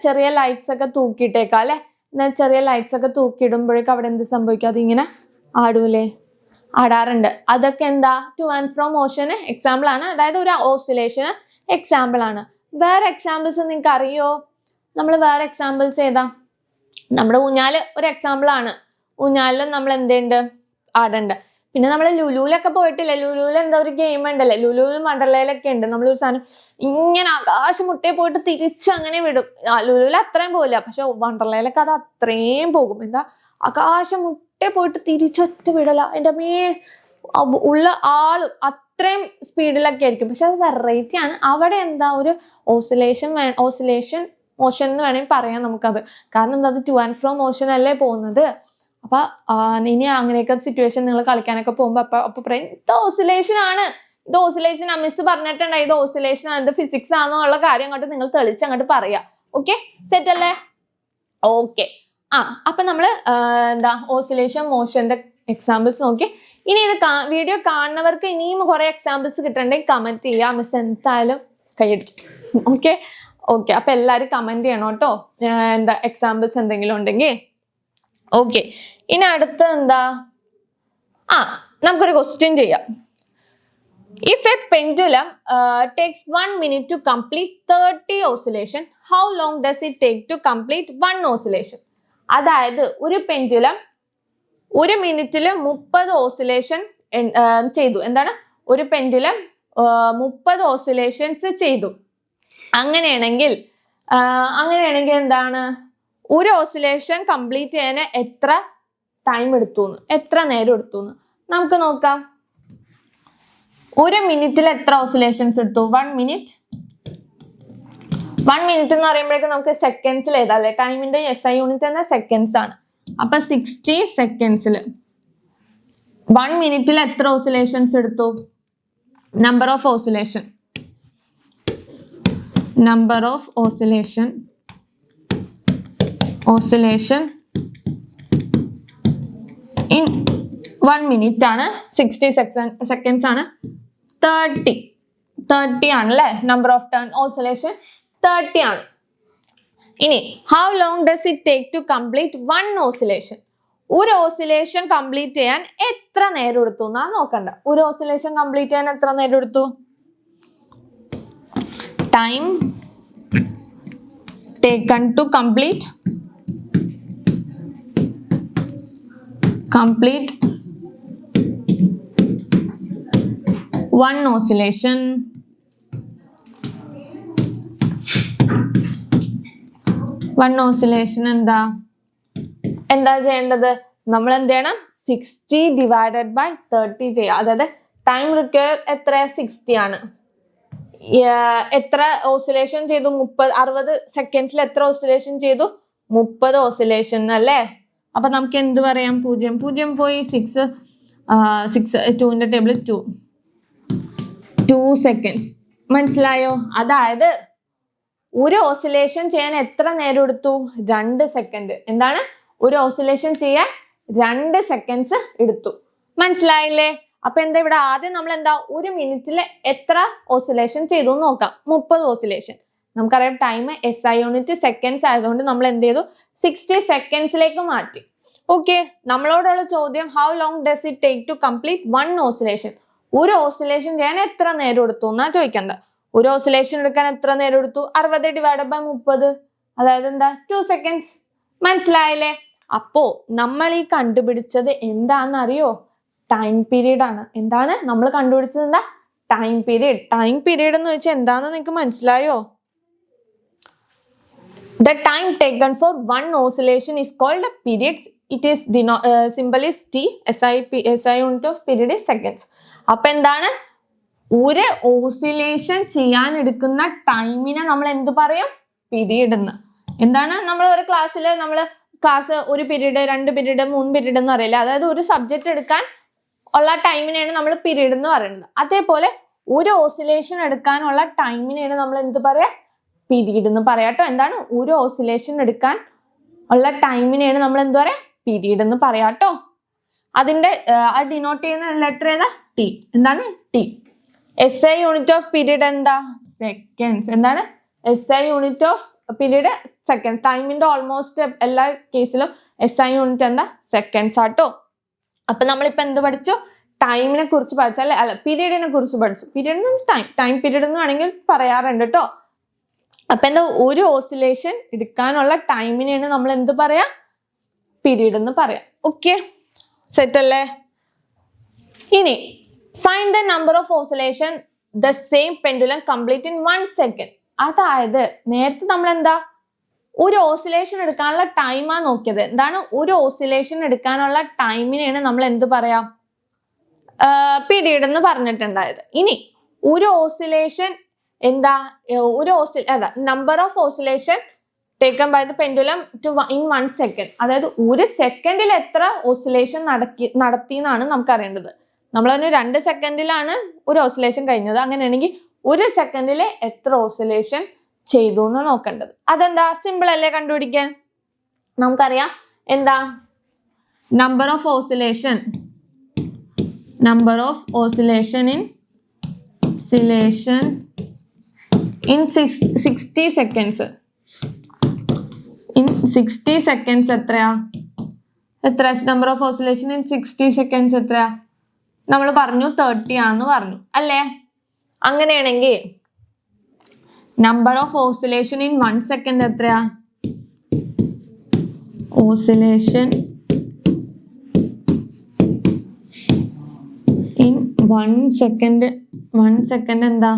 ചെറിയ ലൈറ്റ്സ് ഒക്കെ തൂക്കിയിട്ടേക്കാം അല്ലെ? ചെറിയ ലൈറ്റ്സ് ഒക്കെ തൂക്കിയിടുമ്പോഴേക്കും അവിടെ എന്ത് സംഭവിക്കും? അതിങ്ങനെ ആടൂലേ? ആടാറുണ്ട്. അതൊക്കെ എന്താ, ടു ആൻഡ് ഫ്രോ മോഷന് എക്സാമ്പിൾ ആണ്. അതായത് ഒരു ഓസിലേഷന് എക്സാമ്പിൾ ആണ്. വേറെ എക്സാമ്പിൾസ് നിങ്ങൾക്ക് അറിയോ? നമ്മൾ വേറെ എക്സാമ്പിൾസ് ഏതാ? നമ്മുടെ ഊഞ്ഞാല് ഒരു എക്സാമ്പിൾ ആണ്. ഊഞ്ഞാലിലും നമ്മൾ എന്തുണ്ട്? ആടുണ്ട്. പിന്നെ നമ്മൾ ലുലുവിലൊക്കെ പോയിട്ടില്ലേ? ലുലുവിൽ എന്താ ഒരു ഗെയിം ഉണ്ടല്ലേ? ലുലുവിൽ വണ്ടർലയിലൊക്കെ ഉണ്ട്. നമ്മളൊരു സാധനം ഇങ്ങനെ ആകാശം മുട്ടേ പോയിട്ട് തിരിച്ച് അങ്ങനെ വിടും. ലുലുവിൽ അത്രയും പോകില്ല, പക്ഷെ വണ്ടർലയിലൊക്കെ അത് അത്രയും പോകും. എന്താ, ആകാശം മുട്ടേ പോയിട്ട് തിരിച്ചൊറ്റ വിടല. അതിന്റെ ഉള്ള ആളും അത്രയും സ്പീഡിലൊക്കെ ആയിരിക്കും. പക്ഷെ അത് വെറൈറ്റി ആണ്. അവിടെ എന്താ, ഒരു ഓസിലേഷൻ മോഷൻ എന്ന് വേണമെങ്കിൽ പറയാം നമുക്കത്. കാരണം എന്താ, അത് ടു ആൻഡ് ഫ്രോ മോഷൻ അല്ലേ പോകുന്നത്. അപ്പൊ ഇനി അങ്ങനെയൊക്കെ സിറ്റുവേഷൻ നിങ്ങൾ കളിക്കാനൊക്കെ പോകുമ്പോ അപ്പൊ പറയും ഇത് ഓസിലേഷൻ ആണ്, ഇത് ഓസിലേഷൻ ആ, മിസ് പറഞ്ഞിട്ടുണ്ട് ഇത് ഓസിലേഷൻ ആണ്, ഇത് ഫിസിക്സ് ആണെന്നുള്ള കാര്യം അങ്ങോട്ട് നിങ്ങൾ തെളിച്ച് അങ്ങോട്ട് പറയാം. ഓക്കെ, സെറ്റ് അല്ലേ? ഓക്കെ. അപ്പൊ നമ്മള് എന്താ ഓസിലേഷൻ മോഷന്റെ എക്സാമ്പിൾസ് നോക്കി. ഇനി ഇത് വീഡിയോ കാണുന്നവർക്ക് ഇനിയും കുറെ എക്സാമ്പിൾസ് കിട്ടണ്ടെങ്കിൽ കമന്റ് ചെയ്യാം. മിസ് എന്തായാലും കൈയടിക്കും. ഓക്കെ. അപ്പൊ എല്ലാരും കമന്റ് ചെയ്യണം കേട്ടോ, എന്താ എക്സാമ്പിൾസ് എന്തെങ്കിലും ഉണ്ടെങ്കിൽ. ഓക്കെ. ഇനി അടുത്ത എന്താ, നമുക്കൊരു ക്വസ്റ്റ്യൻ ചെയ്യാം. If a pendulum takes 1 minute to complete 30 oscillation, how long does it take to complete 1 oscillation? അതായത് ഒരു പെൻഡുലം ഒരു മിനിറ്റിൽ 30 ഓസിലേഷൻ ചെയ്തു. എന്താണ്, ഒരു പെൻഡുലം 30 ഓസിലേഷൻസ് ചെയ്തു. അങ്ങനെയാണെങ്കിൽ എന്താണ്, ഒരു ഓസിലേഷൻ കംപ്ലീറ്റ് ചെയ്യാൻ എത്ര ടൈം എടുത്തു, എത്ര നേരം എടുത്തു നമുക്ക് നോക്കാം. ഒരു മിനിറ്റിൽ എത്ര ഓസിലേഷൻസ് എടുത്തു? 1 മിനിറ്റ്. 1 മിനിറ്റ് എന്ന് പറയുമ്പോഴേക്കും നമുക്ക് സെക്കൻഡ്സിൽ എഴുതാല്ലേ. ടൈമിന്റെ SI യൂണിറ്റ് എന്ന സെക്കൻഡ്സ് ആണ്. അപ്പൊ 60 സെക്കൻഡ്സിൽ 1 മിനിറ്റിൽ എത്ര ഓസിലേഷൻസ് എടുത്തു? Number of oscillation in 1 minute ആണ്, 60 സെക്കൻഡ്സ് ആണ്. 30 ആണ് അല്ലേ നമ്പർ ഓഫ് ടേൺ ഓസിലേഷൻ, 30 ആണ്. ഇനി how long does it take to complete 1 oscillation? ഒരു ഓസിലേഷൻ കംപ്ലീറ്റ് ചെയ്യാൻ എത്ര നേരം എടുത്തു എന്നാ നോക്കണ്ട. ഒരു ഓസിലേഷൻ കംപ്ലീറ്റ് ചെയ്യാൻ എത്ര നേരം എടുത്തു? Time taken to complete 1 oscillation. എന്താ ചെയ്യേണ്ടത്? നമ്മൾ എന്ത് ചെയ്യണം? 60 ഡിവൈഡഡ് ബൈ 30 ചെയ്യാം. അതായത് ടൈം റിക്വയർ എത്ര? 60 ആണ്. എത്ര ഓസിലേഷൻ ചെയ്തു? 60 സെക്കൻഡ്സിൽ എത്ര ഓസിലേഷൻ ചെയ്തു? 30 ഓസിലേഷൻ അല്ലേ? അപ്പൊ നമുക്ക് എന്ത് പറയാം? 0 പോയി 6 2ന്റെ ടേബിൾ 2 സെക്കൻഡ്സ്. മനസ്സിലായോ? അതായത് ഒരു ഓസിലേഷൻ ചെയ്യാൻ എത്ര നേരം എടുത്തു? 2 സെക്കൻഡ്. എന്താണ്? ഒരു ഓസിലേഷൻ ചെയ്യാൻ 2 സെക്കൻഡ്സ് എടുത്തു. മനസ്സിലായില്ലേ? അപ്പൊ എന്താ ഇവിടെ ആദ്യം നമ്മൾ എന്താ ഒരു മിനിറ്റിൽ എത്ര ഓസിലേഷൻ ചെയ്തു നോക്കാം. 30 ഓസിലേഷൻ. നമുക്കറിയാം ടൈം SI യൂണിറ്റ് സെക്കൻഡ്സ് ആയതുകൊണ്ട് നമ്മൾ എന്ത് ചെയ്തു? 60 സെക്കൻഡ്സിലേക്ക് മാറ്റി. ഓക്കെ. നമ്മളോടുള്ള ചോദ്യം how long does it take to complete 1 oscillation? ഒരു ഓസിലേഷൻ ചെയ്യാൻ എത്ര നേരം എടുത്തു എന്നാ ചോദിക്കുന്നത്. ഒരു ഓസിലേഷൻ എടുക്കാൻ എത്ര നേരം എടുത്തു? 60 ഡിവൈഡഡ് ബൈ 30, അതായത് എന്താ? 2 സെക്കൻഡ്സ്. മനസ്സിലായില്ലേ? അപ്പോ നമ്മൾ ഈ കണ്ടുപിടിച്ചത് എന്താണെന്നറിയോ? ടൈം പീരീഡ് ആണ്. എന്താണ് നമ്മൾ കണ്ടുപിടിച്ചത്? എന്താ? Time period. ടൈം പീരീഡ് എന്ന് വെച്ചാൽ എന്താണെന്ന് നിങ്ങൾക്ക് മനസ്സിലായോ? The time taken for 1 oscillation is called periods. It is symbol is T. SI unit of period is seconds. അപ്പൊ എന്താണ്? ഒരു ഓസിലേഷൻ ചെയ്യാൻ എടുക്കുന്ന ടൈമിനെ നമ്മൾ എന്ത് പറയും? പീരീഡ് എന്ന്. എന്താണ്? നമ്മൾ ഒരു ക്ലാസ്സിൽ ക്ലാസ് 1 പീരീഡ് 2 പീരീഡ് 3 പീരീഡ് എന്ന് പറയില്ല. അതായത് ഒരു സബ്ജക്റ്റ് എടുക്കാൻ ഉള്ള ടൈമിനെയാണ് നമ്മൾ പീരീഡ് എന്ന് പറയുന്നത്. അതേപോലെ ഒരു ഓസിലേഷൻ എടുക്കാനുള്ള ടൈമിനെയാണ് നമ്മൾ എന്ത് പറയാ? പീരീഡ് എന്ന് പറയാട്ടോ. എന്താണ്? ഒരു ഓസിലേഷൻ എടുക്കാൻ ഉള്ള ടൈമിനെയാണ് നമ്മൾ എന്ത് പറയാ? പീരീഡ് എന്ന് പറയാട്ടോ. അതിന്റെ ഡിനോട്ട് ചെയ്യുന്ന ലെറ്റർ ഏതാ? ടി. എന്താണ്? T. SI unit of period എന്താ? സെക്കൻഡ്സ്. എന്താണ്? SI unit of period second. ടൈമിന്റെ ഓൾമോസ്റ്റ് എല്ലാ കേസിലും SI യൂണിറ്റ് എന്താ? സെക്കൻഡ്സ് ആട്ടോ. അപ്പൊ നമ്മളിപ്പോ എന്ത് പഠിച്ചു? ടൈമിനെ കുറിച്ച് പഠിച്ചു അല്ലെ? അല്ല, പീരീഡിനെ കുറിച്ച് പഠിച്ചു. പീരീഡ് ടൈം പീരീഡ് എന്ന് വേണമെങ്കിൽ പറയാറുണ്ട് കേട്ടോ. അപ്പൊ എന്താ? ഒരു ഓസിലേഷൻ എടുക്കാനുള്ള ടൈമിനെയാണ് നമ്മൾ എന്ത് പറയാ? പീരീഡ് എന്ന് പറയാം. ഓക്കെ, സെറ്റ് അല്ലേ? ഇനി find the number of oscillation the same pendulum complete in 1 second. അതായത് നേരത്തെ നമ്മൾ എന്താ ഒരു ഓസിലേഷൻ എടുക്കാനുള്ള ടൈമാ നോക്കിയത്. എന്താണ്? ഒരു ഓസിലേഷൻ എടുക്കാനുള്ള ടൈമിനെയാണ് നമ്മൾ എന്ത് പറയാ? പീരീഡ് എന്ന് പറഞ്ഞിട്ടുണ്ടായത്. ഇനി ഒരു ഓസിലേഷൻ എന്താ? Number of oscillation taken by the pendulum in 1 second. അതായത് ഒരു സെക്കൻഡിൽ എത്ര ഓസിലേഷൻ നടത്തി എന്നാണ് നമുക്ക് അറിയേണ്ടത്. നമ്മളതിന് 2 സെക്കൻഡിലാണ് ഒരു ഓസിലേഷൻ കഴിഞ്ഞത്. അങ്ങനെയാണെങ്കിൽ 1 സെക്കൻഡിൽ എത്ര ഓസിലേഷൻ ചെയ്തു എന്ന് നോക്കേണ്ടത്. അതെന്താ? സിമ്പിൾ അല്ലേ കണ്ടുപിടിക്കാൻ? നമുക്കറിയാം എന്താ number of oscillation in 60 seconds. In 60 seconds എത്രയാ number of oscillation in 60 seconds എത്രയാ? നമ്മൾ പറഞ്ഞു 30 ആണെന്ന് പറഞ്ഞു അല്ലേ? അങ്ങനെയാണെങ്കിൽ number of oscillation in 1 second എത്രയാ? Oscillation in 1 second എന്താ?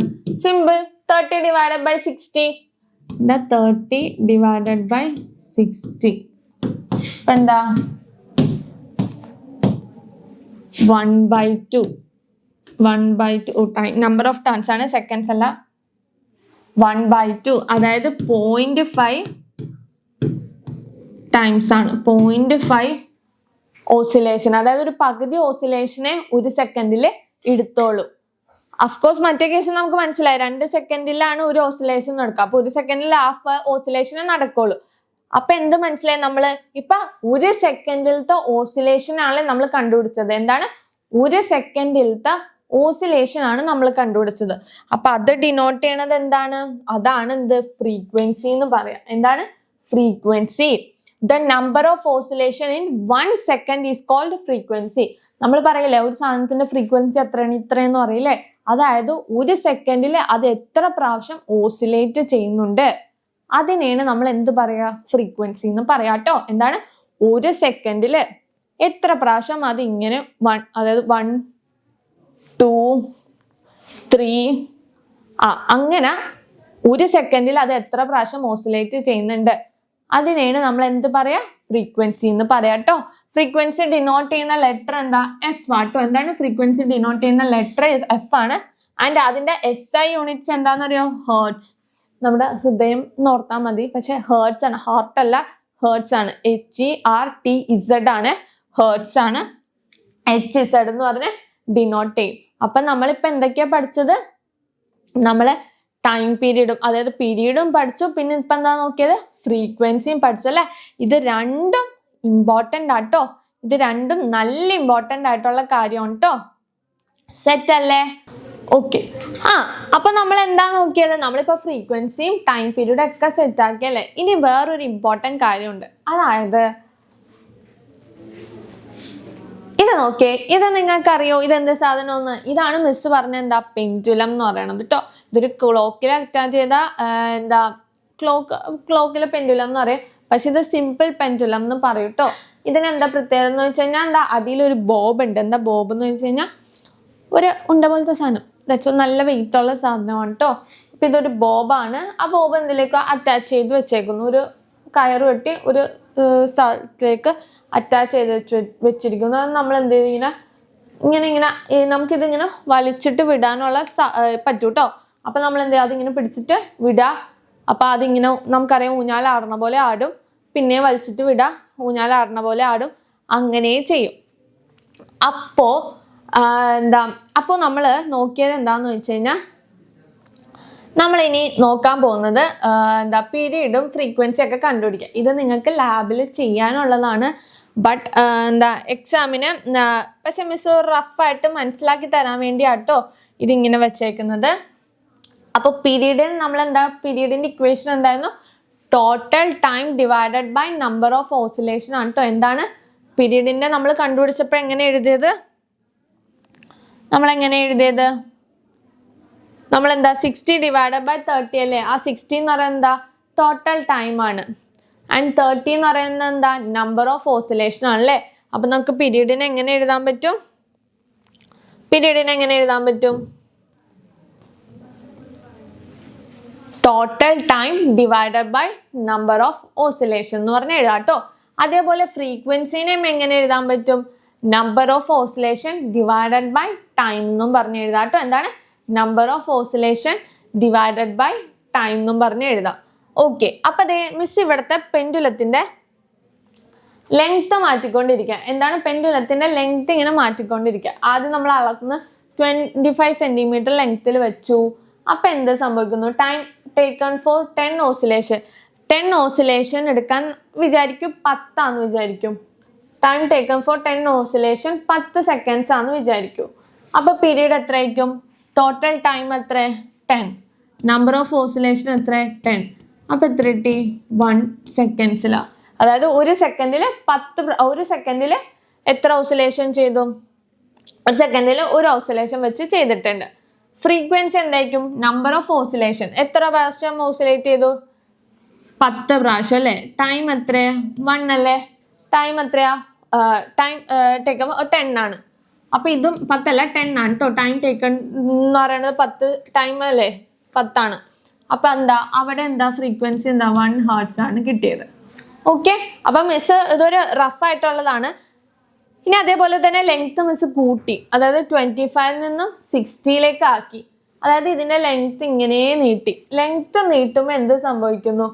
Simple. 30 divided by 60. The 30 divided by 60. എന്താ? 1/2. 1/2 time. Number of turns ആണ്, seconds അല്ല. 1/2 അതായത് 0.5 ടൈംസ് ആണ്. 0.5 ഓസിലേഷൻ, അതായത് ഒരു പകുതി ഓസിലേഷനെ ഒരു സെക്കൻഡിൽ എടുത്തോളൂ. അഫ്കോഴ്സ് മറ്റേ കേസിൽ നമുക്ക് മനസ്സിലായി 2 സെക്കൻഡിലാണ് ഒരു ഓസിലേഷൻ നടക്കുക. അപ്പൊ 1 സെക്കൻഡിൽ ഹാഫ് ഓസിലേഷനെ നടക്കുള്ളൂ. അപ്പൊ എന്ത് മനസ്സിലായി? നമ്മള് ഇപ്പൊ 1 സെക്കൻഡിലത്തെ ഓസിലേഷൻ ആണ് നമ്മൾ കണ്ടുപിടിച്ചത്. എന്താണ്? 1 സെക്കൻഡിലത്തെ ഓസിലേഷൻ ആണ് നമ്മൾ കണ്ടുപിടിച്ചത്. അപ്പൊ അത് ഡിനോട്ട് ചെയ്യണത് എന്താണ്? അതാണ് എന്ത്? ഫ്രീക്വൻസി എന്ന് പറയാം. എന്താണ്? Frequency. The number of oscillation in 1 second is called frequency. നമ്മൾ പറയില്ലേ ഒരു സാധനത്തിന്റെ ഫ്രീക്വൻസി എത്രയാണ്, ഇത്രയെന്ന് പറയില്ലേ? അതായത് 1 സെക്കൻഡിൽ അത് എത്ര പ്രാവശ്യം ഓസിലേറ്റ് ചെയ്യുന്നുണ്ട് അതിനെയാണ് നമ്മൾ എന്ത് പറയാ? ഫ്രീക്വൻസി എന്ന് പറയാട്ടോ. എന്താണ്? 1 സെക്കൻഡിൽ എത്ര പ്രാവശ്യം അത് ഇങ്ങനെ അതായത് 1 2 3 അങ്ങനെ 1 സെക്കൻഡിൽ അത് എത്ര പ്രാവശ്യം ഓസിലേറ്റ് ചെയ്യുന്നുണ്ട് അതിനെയാണ് നമ്മൾ എന്ത് പറയാ? ഫ്രീക്വൻസി എന്ന് പറയാട്ടോ. ഫ്രീക്വൻസി ഡിനോട്ട് ചെയ്യുന്ന ലെറ്റർ എന്താ? എഫ് ആട്ടോ. എന്താണ്? ഫ്രീക്വൻസി ഡിനോട്ട് ചെയ്യുന്ന ലെറ്റർ എഫ് ആണ്. ആൻഡ് അതിന്റെ SI യൂണിറ്റ്സ് എന്താണെന്നറിയോ? ഹേർട്സ്. നമ്മുടെ ഹൃദയം നോർത്താൽ മതി, പക്ഷെ ഹേർട്സ് ആണ്, ഹാർട്ട് അല്ല, ഹേർട്സ് ആണ്. HERTZ ആണ്, ഹേർട്സ് ആണ്. HZ എന്ന് പറഞ്ഞ് ഡിനോട്ട് ചെയ്യും. അപ്പൊ നമ്മളിപ്പോ എന്തൊക്കെയാ പഠിച്ചത്? നമ്മള് ടൈം പീരീഡും അതായത് പീരീഡും പഠിച്ചു, പിന്നെ ഇപ്പൊ എന്താ നോക്കിയത്? ഫ്രീക്വൻസിയും പഠിച്ചു അല്ലെ? ഇത് രണ്ടും ഇമ്പോർട്ടൻ്റ് ആട്ടോ. ഇത് രണ്ടും നല്ല ഇമ്പോർട്ടൻ്റ് ആയിട്ടുള്ള കാര്യമാണ് കേട്ടോ. സെറ്റ് അല്ലേ? ഓക്കെ. അപ്പൊ നമ്മൾ എന്താ നോക്കിയത്? നമ്മളിപ്പോ ഫ്രീക്വൻസിയും ടൈം പീരീഡും ഒക്കെ സെറ്റ് ആക്കിയല്ലേ? ഇനി വേറൊരു ഇമ്പോർട്ടൻ്റ് കാര്യമുണ്ട്. അതായത് ഇത് നോക്കിയേ, ഇത് നിങ്ങൾക്ക് അറിയോ ഇതെന്ത് സാധനമെന്ന്? ഇതാണ് മിസ് പറഞ്ഞ എന്താ? പെൻഡുലം എന്ന് പറയണത് കേട്ടോ. ഇതൊരു ക്ലോക്കിൽ അറ്റാച്ച് ചെയ്ത എന്താ ക്ലോക്കിലെ പെൻഡുലം എന്ന് പറയും. പക്ഷെ ഇത് സിമ്പിൾ പെൻഡുലം എന്ന് പറയും കേട്ടോ. ഇതിനെന്താ പ്രത്യേകത എന്ന് വെച്ച് കഴിഞ്ഞാൽ എന്താ? അതിലൊരു ബോബ് ഉണ്ട്. എന്താ ബോബ് എന്ന് വെച്ച് കഴിഞ്ഞാൽ ഒരു ഉണ്ട പോലത്തെ സാധനം. നല്ല വെയിറ്റ് ഉള്ള സാധനമാണ് കേട്ടോ. അപ്പൊ ഇതൊരു ബോബാണ്. ആ ബോബ് എന്തിലേക്കോ അറ്റാച്ച് ചെയ്ത് വെച്ചേക്കുന്നു. ഒരു കയറ് കെട്ടി ഒരു സ്ഥലത്തേക്ക് അറ്റാച്ച് ചെയ്ത് വെച്ചിരിക്കുന്നു. അത് നമ്മൾ എന്ത് ചെയ്ത് ഇങ്ങനെ നമുക്കിതിങ്ങനെ വലിച്ചിട്ട് വിടാനുള്ള പറ്റൂ കേട്ടോ. അപ്പൊ നമ്മൾ എന്ത് ചെയ്യുക? അതിങ്ങനെ പിടിച്ചിട്ട് വിടുക. അപ്പൊ അതിങ്ങനെ നമുക്കറിയാം ഊഞ്ഞാലാടണ പോലെ ആടും, പിന്നെ വലിച്ചിട്ട് വിടുക, ഊഞ്ഞാലാടണ പോലെ ആടും, അങ്ങനെ ചെയ്യും. അപ്പോ നമ്മൾ നോക്കിയത് എന്താന്ന് വെച്ച് കഴിഞ്ഞാൽ നമ്മളിനി നോക്കാൻ പോകുന്നത് പീരീഡും ഫ്രീക്വൻസി ഒക്കെ കണ്ടുപിടിക്കുക. ഇത് നിങ്ങൾക്ക് ലാബിൽ ചെയ്യാനുള്ളതാണ്. ബട്ട് എക്സാമിന് പക്ഷെ മിസ് റഫായിട്ട് മനസ്സിലാക്കി തരാൻ വേണ്ടിയാട്ടോ ഇതിങ്ങനെ വെച്ചേക്കുന്നത്. അപ്പോൾ പീരീഡിൽ നമ്മൾ പീരീഡിന്റെ ഇക്വേഷൻ എന്തായിരുന്നു? Total time divided by number of oscillation ആണ് കേട്ടോ. എന്താണ് പീരീഡിന്റെ നമ്മൾ കണ്ടുപിടിച്ചപ്പോൾ എങ്ങനെ എഴുതിയത്? നമ്മൾ 60 ഡിവൈഡഡ് ബൈ 30 അല്ലേ? ആ 60 എന്ന് പറയുന്നത് ടോട്ടൽ ടൈം ആണ്. ആൻഡ് 30 എന്ന് പറയുന്നത് നമ്പർ ഓഫ് ഓസിലേഷൻ ആണല്ലേ? അപ്പൊ നമുക്ക് പീരീഡിനെ എങ്ങനെ എഴുതാൻ പറ്റും? Total time divided by number of oscillation എന്ന് പറഞ്ഞ് എഴുതാം കേട്ടോ. അതേപോലെ ഫ്രീക്വൻസിനെയും എങ്ങനെ എഴുതാൻ പറ്റും? Number of oscillation divided by time എന്നും പറഞ്ഞ് എഴുതാം കേട്ടോ. എന്താണ്? Number of oscillation divided by time എന്നും പറഞ്ഞ് എഴുതാം. ഓക്കെ. അപ്പൊ മിസ് ഇവിടുത്തെ പെൻഡുലത്തിന്റെ ലെങ്ത് മാറ്റിക്കൊണ്ടിരിക്കുക. എന്താണ്? പെൻഡുലത്തിന്റെ ലെങ്ത് ഇങ്ങനെ മാറ്റിക്കൊണ്ടിരിക്കുക. ആദ്യം നമ്മൾ അളക്കുന്ന 25 സെന്റിമീറ്റർ ലെങ്ത്തിൽ വെച്ചു. അപ്പൊ എന്ത് സംഭവിക്കുന്നു? Time taken four 10 oscillation. 10 oscillation എടുക്കാൻ വിചാരിക്കും 10 ആണെന്ന് വിചാരിക്കും. Time taken four 10 oscillation 10 seconds ആണെന്ന് വിചാരിക്കും. അപ്പോൾ പീരീഡ് എത്രയായിരിക്കും? ടോട്ടൽ ടൈം എത്ര? 10. നമ്പർ ഓഫ് ഓസിലേഷൻ എത്ര? 10. അപ്പോൾ എത്ര കിട്ടി? 1 സെക്കൻഡ്സിലാണ്. അതായത് ഒരു സെക്കൻഡിൽ എത്ര ഓസിലേഷൻ ചെയ്തു? ഒരു സെക്കൻഡിൽ ഒരു ഓസിലേഷൻ വെച്ച് ചെയ്തിട്ടുണ്ട്. ഫ്രീക്വൻസി എന്തായിരിക്കും? Number of oscillation. എത്ര പ്രാവശ്യം ഓസിലേറ്റ് ചെയ്തു? 10 പ്രാവശ്യം അല്ലേ? ടൈം എത്രയാ? 1 അല്ലേ? ടൈം എത്രയാ? ടൈം ടേക്കൺ 10 ആണ്. അപ്പോൾ ഇതും 10 അല്ല 10 ആണ് കേട്ടോ. ടൈം ടേക്കൺ എന്ന് പറയുന്നത് 10 ടൈം അല്ലേ? 10 ആണ്. അപ്പോൾ എന്താ അവിടെ എന്താ ഫ്രീക്വൻസി എന്താ? 1 ഹെർട്സ് ആണ് കിട്ടിയത്. ഓക്കെ, അപ്പം മിസ് ഇതൊരു റഫ് ആയിട്ടുള്ളതാണ്. ഇനി അതേപോലെ തന്നെ ലെങ്ത് മിസ് കൂട്ടി, അതായത് 25 നിന്നും 60 ആക്കി. അതായത് ഇതിൻ്റെ ലെങ്ത് ഇങ്ങനെ നീട്ടി. ലെങ്ത് നീട്ടുമ്പോൾ എന്ത് സംഭവിക്കുന്നു?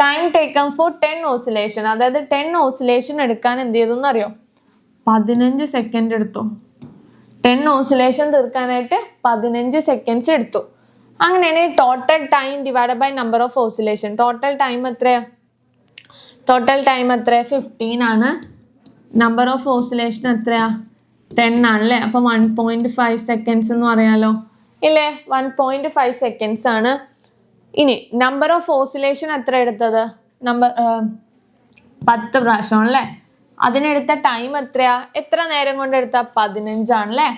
ടൈം ടേക്കൺ ഫോർ 10 ഓസിലേഷൻ, അതായത് 10 ഓസിലേഷൻ എടുക്കാൻ എന്ത് ചെയ്തു എന്നറിയോ? 15 സെക്കൻഡ് എടുത്തു. 10 ഓസിലേഷൻ തീർക്കാനായിട്ട് 15 സെക്കൻഡ്സ് എടുത്തു. അങ്ങനെയാണ് total time divided by number of oscillation. Total time എത്രയാ? 15 ആണ്. നമ്പർ ഓഫ് ഓസിലേഷൻ എത്രയാ? 10 ആണല്ലേ? അപ്പം 1.5 സെക്കൻഡ്സ് എന്ന് പറയാലോ ഇല്ലേ? 1.5 സെക്കൻഡ്സ് ആണ്. ഇനി നമ്പർ ഓഫ് ഓസിലേഷൻ എത്ര എടുത്തത്? 10 പ്രാവശ്യം അല്ലേ? അതിനെടുത്ത ടൈം എത്രയാ? എത്ര നേരം കൊണ്ട് എടുത്ത? 15 ആണല്ലേ?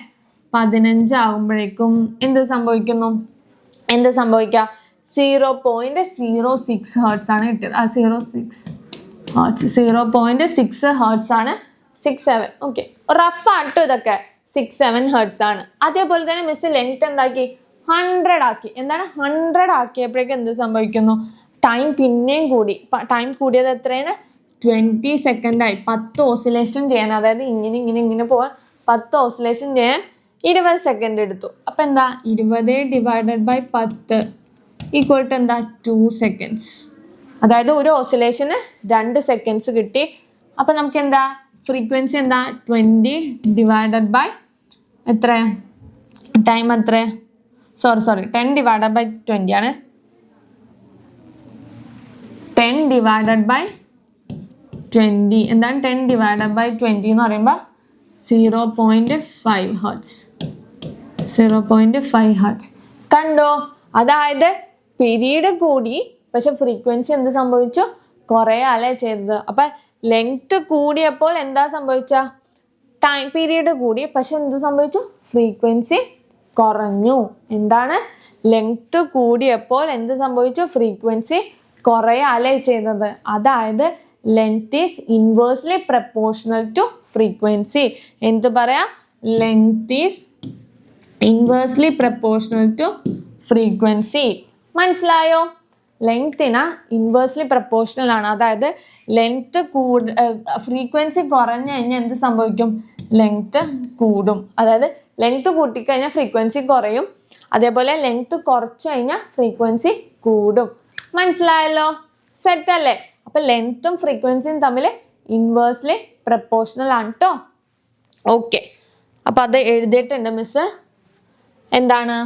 15 ആകുമ്പോഴേക്കും എന്ത് സംഭവിക്കുന്നു? എന്ത് സംഭവിക്കുക? 0.06 ഹെർട്സ് ആണ് കിട്ടിയത്. 0.6 ഹെർട്സ് ആണ്. 67. ഓക്കെ, റഫ് ആട്ടോ ഇതൊക്കെ. 67 ഹെർട്സ് ആണ്. അതേപോലെ തന്നെ മിസ് ലെങ്ത് എന്താക്കി? 100 ആക്കി. എന്താണ്? 100 ആക്കിയപ്പോഴേക്കും എന്ത് സംഭവിക്കുന്നു? ടൈം പിന്നെയും കൂടി. ടൈം കൂടിയത് എത്രയാണ്? 20 സെക്കൻഡായി. 10 ഓസിലേഷൻ ചെയ്യാൻ, അതായത് ഇങ്ങനെ പോവാൻ 10 ഓസിലേഷൻ ചെയ്യാൻ 20 സെക്കൻഡ് എടുത്തു. അപ്പം എന്താ? 20 ഡിവൈഡഡ് ബൈ 10 ഈക്വൽ ടു എന്താ? 2 സെക്കൻഡ്സ്. അതായത് ഒരു ഓസിലേഷന് 2 സെക്കൻഡ്സ് കിട്ടി. അപ്പം നമുക്ക് എന്താ ഫ്രീക്വൻസി എന്താ? 20 ഡിവൈഡഡ് ബൈ എത്ര? ടൈം എത്ര? സോറി 10 ഡിവൈഡഡ് ബൈ 20 ആണ്. 10 ഡിവൈഡഡ് ബൈ 20 എന്താണ്? 10 ഡിവൈഡഡ് ബൈ 20 എന്ന് പറയുമ്പോൾ 0.5 ഹെർട്സ്. 0.5 ഹെർട്സ് കണ്ടോ? അതായത് പീരീഡ് കൂടി, പക്ഷെ ഫ്രീക്വൻസി എന്ത് സംഭവിച്ചു? കുറയാലേ ചെയ്തത്. അപ്പം ലെങ്ത് കൂടിയപ്പോൾ എന്താ സംഭവിച്ച? ടൈം പീരീഡ് കൂടി, പക്ഷെ എന്ത് സംഭവിച്ചു? ഫ്രീക്വൻസി കുറഞ്ഞു. എന്താണ്? ലെങ്ത് കൂടിയപ്പോൾ എന്ത് സംഭവിച്ചു? ഫ്രീക്വൻസി കുറയാലേ ചെയ്തത്. അതായത് length is inversely proportional to frequency. എന്ത് പറയാ? Length is inversely proportional to frequency. മനസ്സിലായോ? ലെങ്തിന് ഇൻവേഴ്സ്ലി പ്രപ്പോർഷണൽ ആണ്. അതായത് ലെങ്ത് ഫ്രീക്വൻസി കുറഞ്ഞു കഴിഞ്ഞാൽ എന്ത് സംഭവിക്കും? ലെങ്ത് കൂടും. അതായത് ലെങ്ത് കൂട്ടിക്കഴിഞ്ഞാൽ ഫ്രീക്വൻസി കുറയും. അതേപോലെ ലെങ്ത് കുറച്ച് കഴിഞ്ഞാൽ ഫ്രീക്വൻസി കൂടും. മനസ്സിലായല്ലോ? സെറ്റ് അല്ലേ? അപ്പം ലെങ്ത്തും ഫ്രീക്വൻസിയും തമ്മിൽ ഇൻവേഴ്സ്ലി പ്രപ്പോർഷണൽ ആണ് കേട്ടോ. ഓക്കെ, അപ്പം അത് എഴുതിയിട്ടുണ്ട് മിസ്. എന്താണ്?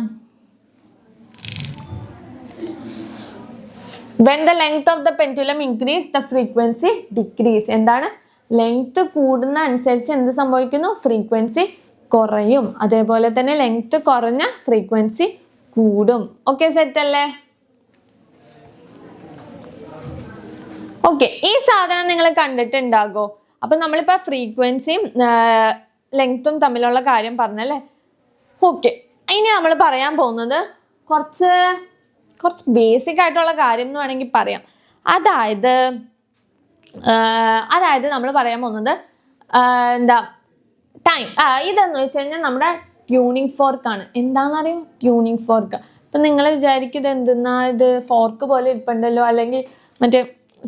When the length of the pendulum increase, the frequency decrease. എന്താണ്? ലെങ്ത് കൂടുന്ന അനുസരിച്ച് എന്ത് സംഭവിക്കുന്നു? ഫ്രീക്വൻസി കുറയും. അതേപോലെ തന്നെ ലെങ്ത് കുറഞ്ഞ ഫ്രീക്വൻസി കൂടും. ഓക്കെ, സെറ്റ് അല്ലേ? ഓക്കെ, ഈ സാധനം നിങ്ങൾ കണ്ടിട്ടുണ്ടാകോ? അപ്പം നമ്മളിപ്പോൾ ഫ്രീക്വൻസിയും ലെങ്ത്തും തമ്മിലുള്ള കാര്യം പറഞ്ഞല്ലേ? ഓക്കെ, ഇനി നമ്മൾ പറയാൻ പോകുന്നത് കുറച്ച് ബേസിക് ആയിട്ടുള്ള കാര്യം എന്ന് വേണമെങ്കിൽ പറയാം. അതായത് നമ്മൾ പറയാൻ പോകുന്നത് എന്താ? ടൈം. ഇതെന്ന് വെച്ച് കഴിഞ്ഞാൽ നമ്മുടെ ട്യൂണിങ് ഫോർക്കാണ്. എന്താണെന്നറിയോ? Tuning fork. അപ്പം നിങ്ങൾ വിചാരിക്കും ഇത് എന്തെന്നാ, ഇത് ഫോർക്ക് പോലെ ഇരിപ്പുണ്ടല്ലോ, അല്ലെങ്കിൽ മറ്റേ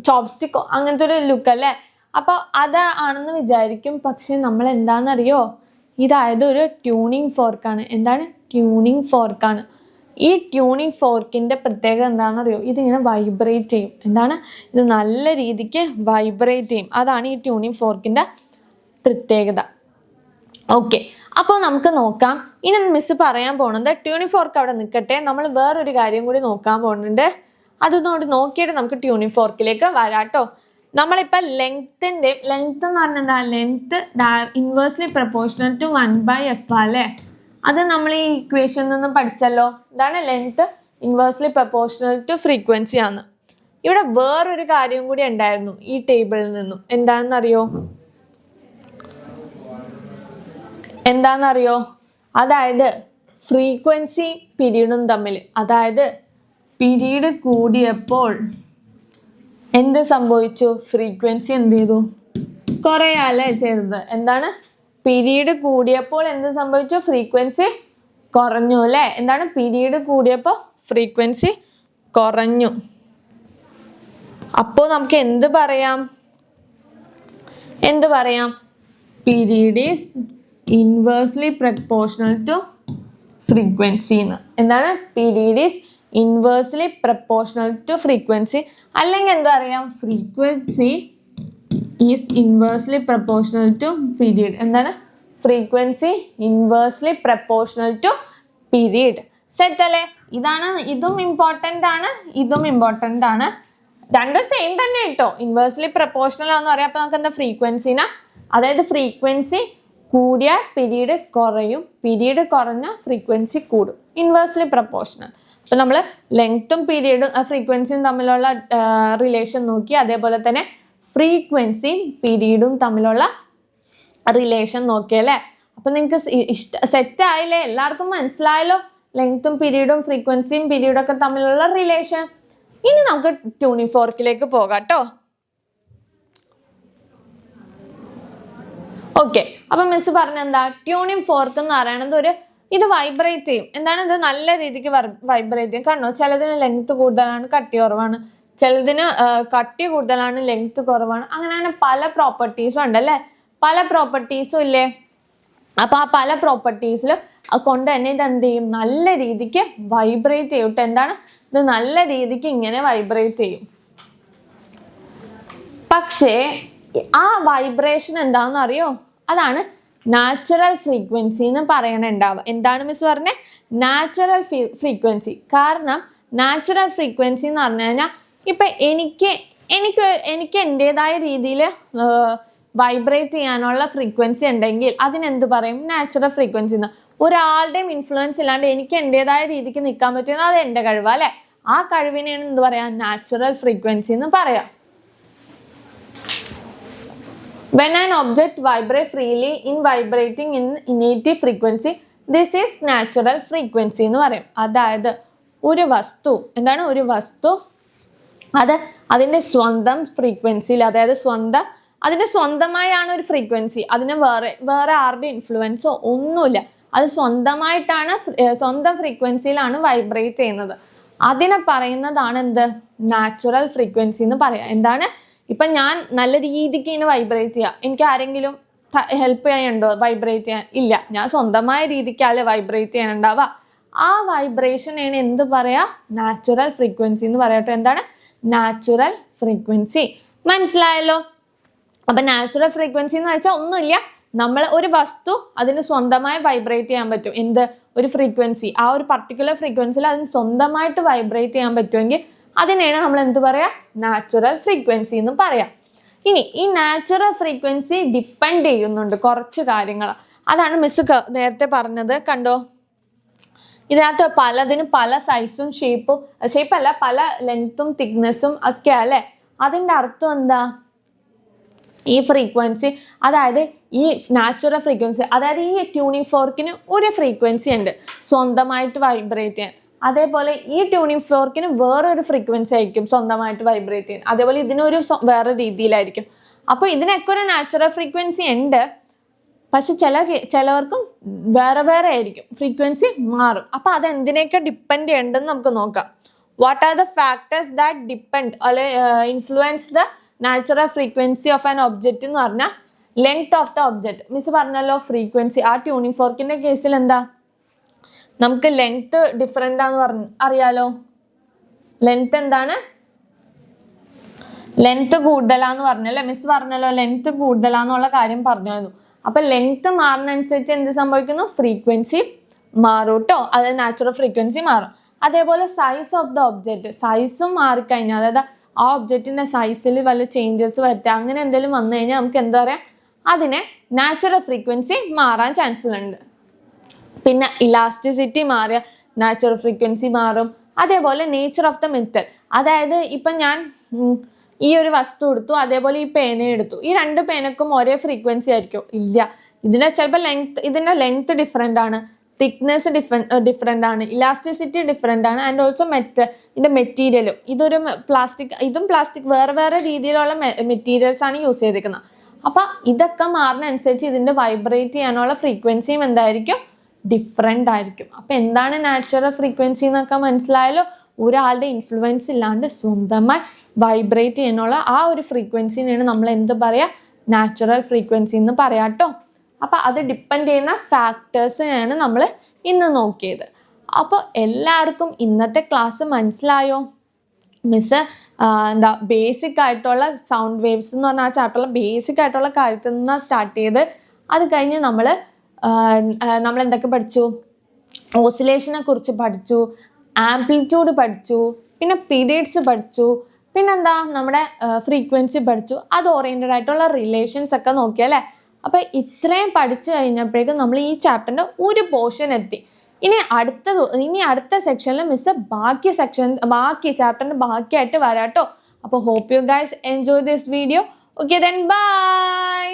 ചോപ്സ്റ്റിക്കോ അങ്ങനത്തെ ഒരു ലുക്ക് അല്ലേ? അപ്പോൾ അതാണെന്ന് വിചാരിക്കും. പക്ഷെ നമ്മൾ എന്താണെന്നറിയോ? ഇതായത് ഒരു ട്യൂണിങ് ഫോർക്കാണ്. എന്താണ്? ട്യൂണിങ് ഫോർക്കാണ്. ഈ ട്യൂണിങ് ഫോർക്കിൻ്റെ പ്രത്യേകത എന്താണെന്നറിയോ? ഇതിങ്ങനെ വൈബ്രേറ്റ് ചെയ്യും. എന്താണ്? ഇത് നല്ല രീതിക്ക് വൈബ്രേറ്റ് ചെയ്യും. അതാണ് ഈ ട്യൂണിങ് ഫോർക്കിൻ്റെ പ്രത്യേകത. ഓക്കെ, അപ്പോൾ നമുക്ക് നോക്കാം. ഇനി മിസ് പറയാൻ പോകുന്നത് ട്യൂണിങ് ഫോർക്ക് അവിടെ നിൽക്കട്ടെ, നമ്മൾ വേറൊരു കാര്യം കൂടി നോക്കാൻ പോകുന്നുണ്ട്. അതൊന്നുകൊണ്ട് നോക്കിയിട്ട് നമുക്ക് ട്യൂണിംഗ് ഫോർക്കിലേക്ക് വരാട്ടോ. നമ്മളിപ്പോൾ ലെങ്ത് എന്ന് പറഞ്ഞാൽ എന്താ, length inversely proportional to 1/f അല്ലേ. അത് നമ്മൾ ഈ ഇക്വേഷനിൽ നിന്നും പഠിച്ചല്ലോ. ഇതാണ് length inversely proportional to frequency ആണ്. ഇവിടെ വേറൊരു കാര്യം കൂടി ഉണ്ടായിരുന്നു ഈ ടേബിളിൽ നിന്നും. എന്താണെന്നറിയോ? അതായത് ഫ്രീക്വൻസി പീരീഡും തമ്മിൽ, അതായത് പീരീഡ് കൂടിയപ്പോൾ എന്ത് സംഭവിച്ചു? ഫ്രീക്വൻസി എന്ത് ചെയ്തു? കുറയാല്ലേ ചെയ്തത്. എന്താണ്? പീരീഡ് കൂടിയപ്പോൾ എന്ത് സംഭവിച്ചു? ഫ്രീക്വൻസി കുറഞ്ഞു അല്ലേ. എന്താണ്? പീരീഡ് കൂടിയപ്പോൾ ഫ്രീക്വൻസി കുറഞ്ഞു. അപ്പോൾ നമുക്ക് എന്ത് പറയാം? Period is inversely proportional to frequency എന്ന്. എന്താണ്? Period is inversely proportional to frequency. അല്ലെങ്കിൽ എന്താ അറിയാം? Frequency is inversely proportional to period. എന്താണ്? Frequency inversely proportional to period. Set അല്ലേ? ഇതും ഇമ്പോർട്ടൻ്റ് ആണ്. രണ്ടും സെയിം തന്നെ കേട്ടോ. ഇൻവേഴ്സ്ലി പ്രപ്പോർഷണൽ ആണെന്ന് പറയാം. അപ്പോൾ നമുക്ക് എന്താ? ഫ്രീക്വൻസിനെ, അതായത് ഫ്രീക്വൻസി കൂടിയ പീരീഡ് കുറയും, പീരീഡ് കുറഞ്ഞ ഫ്രീക്വൻസി കൂടും. Inversely proportional. അപ്പോൾ നമ്മൾ ലെങ്ത്തും പീരീഡും ഫ്രീക്വൻസിയും തമ്മിലുള്ള റിലേഷൻ നോക്കി. അതേപോലെ തന്നെ ഫ്രീക്വൻസിയും പീരീഡും തമ്മിലുള്ള റിലേഷൻ നോക്കിയല്ലേ. അപ്പം നിങ്ങൾക്ക് സെറ്റായില്ലേ? എല്ലാവർക്കും മനസ്സിലായല്ലോ ലെങ്ത്തും പീരീഡും ഫ്രീക്വൻസിയും പീരീഡും ഒക്കെ തമ്മിലുള്ള റിലേഷൻ. ഇനി നമുക്ക് ട്യൂണിംഗ് ഫോർക്കിലേക്ക് പോകാം കേട്ടോ. ഓക്കെ, അപ്പം മിസ് പറഞ്ഞെന്താ? ട്യൂണിംഗ് ഫോർക്ക് എന്ന് പറയുന്നത് ഇത് വൈബ്രേറ്റ് ചെയ്യും. എന്താണ്? ഇത് നല്ല രീതിക്ക് വൈബ്രേറ്റ് ചെയ്യും. കണ്ടോ? ചിലതിന് ലെങ്ത് കൂടുതലാണ്, കട്ടി കുറവാണ്. ചിലതിന് കട്ടി കൂടുതലാണ്, ലെങ്ത് കുറവാണ്. അങ്ങനെ പല പ്രോപ്പർട്ടീസും ഉണ്ടല്ലേ. പല പ്രോപ്പർട്ടീസും ഇല്ലേ. അപ്പോൾ ആ പല പ്രോപ്പർട്ടീസിൽ കൊണ്ട് തന്നെ ഇത് എന്ത് ചെയ്യും? നല്ല രീതിക്ക് വൈബ്രേറ്റ് ചെയ്യും. എന്താണ്? ഇത് നല്ല രീതിക്ക് ഇങ്ങനെ വൈബ്രേറ്റ് ചെയ്യും. പക്ഷേ ആ വൈബ്രേഷൻ എന്താണെന്ന് അറിയോ? അതാണ് നാച്ചുറൽ ഫ്രീക്വൻസി എന്ന് പറയണുണ്ടാവുക. എന്താണ് മിസ് പറഞ്ഞത്? Natural frequency. കാരണം നാച്ചുറൽ ഫ്രീക്വൻസി എന്ന് പറഞ്ഞു കഴിഞ്ഞാൽ ഇപ്പം എനിക്ക് എൻ്റെതായ രീതിയിൽ വൈബ്രേറ്റ് ചെയ്യാനുള്ള ഫ്രീക്വൻസി ഉണ്ടെങ്കിൽ അതിനെന്ത് പറയും? നാച്ചുറൽ ഫ്രീക്വൻസി എന്ന്. ഒരാളുടെയും ഇൻഫ്ലുവൻസ് ഇല്ലാണ്ട് എനിക്ക് എൻ്റെതായ രീതിക്ക് നിൽക്കാൻ പറ്റുന്നത് അത് എൻ്റെ കഴിവാണ് അല്ലേ. ആ കഴിവിനെയാണ് എന്ത് പറയാം? നാച്ചുറൽ ഫ്രീക്വൻസി എന്ന് പറയാം. When an object vibrates freely in vibrating in native frequency, this is natural frequency എന്ന് പറയും. അതായത് ഒരു വസ്തു അത് അതിൻ്റെ സ്വന്തം ഫ്രീക്വൻസിയിൽ, അതായത് അതിൻ്റെ സ്വന്തമായാണ് ഒരു ഫ്രീക്വൻസി. അതിന് വേറെ ആരുടെ ഇൻഫ്ലുവൻസോ ഒന്നുമില്ല. അത് സ്വന്തം ഫ്രീക്വൻസിയിലാണ് വൈബ്രേറ്റ് ചെയ്യുന്നത്. അതിനെ പറയുന്നതാണ് എന്ത്? നാച്ചുറൽ ഫ്രീക്വൻസി എന്ന് പറയാം. എന്താണ്? ഇപ്പം ഞാൻ നല്ല രീതിക്ക് ഇങ്ങനെ വൈബ്രേറ്റ് ചെയ്യാം. എനിക്ക് ആരെങ്കിലും ഹെൽപ്പ് ചെയ്യാനുണ്ടോ വൈബ്രേറ്റ് ചെയ്യാൻ? ഇല്ല. ഞാൻ സ്വന്തമായ രീതിക്കല്ലേ വൈബ്രേറ്റ് ചെയ്യാനുണ്ടാവുക. ആ വൈബ്രേഷനാണ് എന്ത് പറയാ? നാച്ചുറൽ ഫ്രീക്വൻസി എന്ന് പറയട്ടോ. എന്താണ്? Natural frequency. മനസ്സിലായല്ലോ? അപ്പം നാച്ചുറൽ ഫ്രീക്വൻസി എന്ന് വെച്ചാൽ ഒന്നുമില്ല, നമ്മൾ ഒരു വസ്തു അതിന് സ്വന്തമായി വൈബ്രേറ്റ് ചെയ്യാൻ പറ്റും. ഒരു ഫ്രീക്വൻസി, ആ ഒരു പർട്ടിക്കുലർ ഫ്രീക്വൻസിയിൽ അതിന് സ്വന്തമായിട്ട് വൈബ്രേറ്റ് ചെയ്യാൻ പറ്റുമെങ്കിൽ അതിനെയാണ് നമ്മൾ എന്ത് പറയാം? നാച്ചുറൽ ഫ്രീക്വൻസി എന്ന് പറയാം. ഇനി ഈ നാച്ചുറൽ ഫ്രീക്വൻസി ഡിപ്പെൻഡ് ചെയ്യുന്നുണ്ട് കുറച്ച് കാര്യങ്ങൾ. അതാണ് മിസ് നേരത്തെ പറഞ്ഞത്. കണ്ടോ? ഇതിനകത്ത് പലതിനും പല സൈസും ഷേപ്പല്ല, പല ലെങ്ത്തും തിക്നെസ്സും ഒക്കെ അല്ലേ. അതിൻ്റെ അർത്ഥം എന്താ? ഈ ഫ്രീക്വൻസി, അതായത് ഈ നാച്ചുറൽ ഫ്രീക്വൻസി, അതായത് ഈ ട്യൂണിംഗ് ഫോർക്കിന് ഒരു ഫ്രീക്വൻസി ഉണ്ട് സ്വന്തമായിട്ട് വൈബ്രേറ്റ് ചെയ്യാൻ. അതേപോലെ ഈ ട്യൂണിംഗ് ഫോർക്കിന് വേറൊരു ഫ്രീക്വൻസി ആയിരിക്കും സ്വന്തമായിട്ട് വൈബ്രേറ്റ് ചെയ്യാൻ. അതേപോലെ ഇതിനൊരു വേറെ രീതിയിലായിരിക്കും. അപ്പോൾ ഇതിനൊക്കെ ഒരു നാച്ചുറൽ ഫ്രീക്വൻസി ഉണ്ട്. പക്ഷെ ചിലവർക്കും വേറെ ആയിരിക്കും, ഫ്രീക്വൻസി മാറും. അപ്പോൾ അതെന്തിനൊക്കെ ഡിപ്പെൻഡ് ചെയ്യണ്ടെന്ന് നമുക്ക് നോക്കാം. What are the factors that depend influence the natural frequency of an object എന്ന് പറഞ്ഞാൽ length of the object. Miss പറഞ്ഞല്ലോ ഫ്രീക്വൻസി. ആ ട്യൂണിംഗ് ഫോർക്കിൻ്റെ കേസിൽ എന്താ? നമുക്ക് ലെങ്ത് ഡിഫറെൻ്റ് ആണെന്ന് അറിയാലോ. ലെങ്ത് എന്താണ്? ലെങ്ത് കൂടുതലാന്ന് പറഞ്ഞല്ലേ മിസ് പറഞ്ഞല്ലോ. ലെങ്ത് കൂടുതലാന്നുള്ള കാര്യം പറഞ്ഞായിരുന്നു. അപ്പം ലെങ്ത് മാറുന്നതനുസരിച്ച് എന്ത് സംഭവിക്കുന്നു? ഫ്രീക്വൻസി മാറും കേട്ടോ. അത് നാച്ചുറൽ ഫ്രീക്വൻസി മാറും. അതേപോലെ സൈസ് ഓഫ് ദ ഒബ്ജക്റ്റ്, സൈസും മാറിക്കഴിഞ്ഞാൽ, അതായത് ആ ഒബ്ജക്റ്റിന്റെ സൈസിൽ വല്ല ചേഞ്ചസ് വരുത്തുക, അങ്ങനെ എന്തെങ്കിലും വന്നു കഴിഞ്ഞാൽ നമുക്ക് എന്താ പറയാ, അതിനെ നാച്ചുറൽ ഫ്രീക്വൻസി മാറാൻ ചാൻസ് ഉണ്ട്. പിന്നെ ഇലാസ്റ്റിസിറ്റി മാറിയ നാച്ചുറൽ ഫ്രീക്വൻസി മാറും. അതേപോലെ നേച്ചർ ഓഫ് ദ മെറ്റൽ, അതായത് ഇപ്പം ഞാൻ ഈ ഒരു വസ്തു എടുത്തു, അതേപോലെ ഈ പേന എടുത്തു, ഈ രണ്ട് പേനക്കും ഒരേ ഫ്രീക്വൻസി ആയിരിക്കും? ഇല്ല. ഇതിന്റെ ചിലപ്പോൾ ഇതിന്റെ ലെങ്ത് ഡിഫറെൻ്റ് ആണ്, തിക്നെസ് ഡിഫറെൻ്റ് ആണ്, ഇലാസ്റ്റിസിറ്റി ഡിഫറെൻ്റ് ആണ്, ആൻഡ് ഓൾസോ ഇതിന്റെ മെറ്റീരിയലും, ഇതും പ്ലാസ്റ്റിക് വേറെ വേറെ രീതിയിലുള്ള മെറ്റീരിയൽസ് ആണ് യൂസ് ചെയ്തിരിക്കുന്നത്. അപ്പൊ ഇതൊക്കെ മാറുന്ന അനുസരിച്ച് ഇതിന്റെ വൈബ്രേറ്റ് ചെയ്യാനുള്ള ഫ്രീക്വൻസിയും എന്തായിരിക്കും, ഡിഫറെൻ്റ് ആയിരിക്കും. അപ്പൊ എന്താണ് നാച്ചുറൽ ഫ്രീക്വൻസി എന്നൊക്കെ മനസ്സിലായാലോ. ഒരാളുടെ ഇൻഫ്ലുവൻസ് ഇല്ലാണ്ട് സ്വന്തമായി വൈബ്രേറ്റ് ചെയ്യാനുള്ള ആ ഒരു ഫ്രീക്വൻസിനെയാണ് നമ്മൾ എന്ത് പറയാ, നാച്ചുറൽ ഫ്രീക്വൻസി എന്ന് പറയാട്ടോ. അപ്പം അത് ഡിപ്പെൻഡ് ചെയ്യുന്ന ഫാക്ടേഴ്സിനെയാണ് നമ്മൾ ഇന്ന് നോക്കിയത്. അപ്പോൾ എല്ലാവർക്കും ഇന്നത്തെ ക്ലാസ് മനസ്സിലായോ? മിസ് ബേസിക് ആയിട്ടുള്ള സൗണ്ട് വേവ്സ് എന്ന് പറഞ്ഞാൽ ആ ചാപ്റ്ററിലെ ബേസിക് ആയിട്ടുള്ള കാര്യത്തിൽ നിന്നാണ് സ്റ്റാർട്ട് ചെയ്ത്. അത് കഴിഞ്ഞ് നമ്മൾ എന്തൊക്കെ പഠിച്ചു? ഓസിലേഷനെ കുറിച്ച് പഠിച്ചു, ആംപ്ലിറ്റ്യൂഡ് പഠിച്ചു, പിന്നെ പീരിയഡ്സ് പഠിച്ചു, പിന്നെന്താ നമ്മുടെ ഫ്രീക്വൻസി പഠിച്ചു. അത് ഓറിയൻറ്റഡ് ആയിട്ടുള്ള റിലേഷൻസ് ഒക്കെ നോക്കിയല്ലേ. അപ്പം ഇത്രയും പഠിച്ചു കഴിഞ്ഞപ്പോഴേക്കും നമ്മൾ ഈ ചാപ്റ്ററിൻ്റെ ഒരു പോർഷൻ എത്തി. ഇനി അടുത്ത സെക്ഷനിൽ മിസ് ബാക്കി ചാപ്റ്ററിൻ്റെ ബാക്കിയായിട്ട് വരാട്ടോ. അപ്പോൾ hope you guys enjoy this video. Okay then by.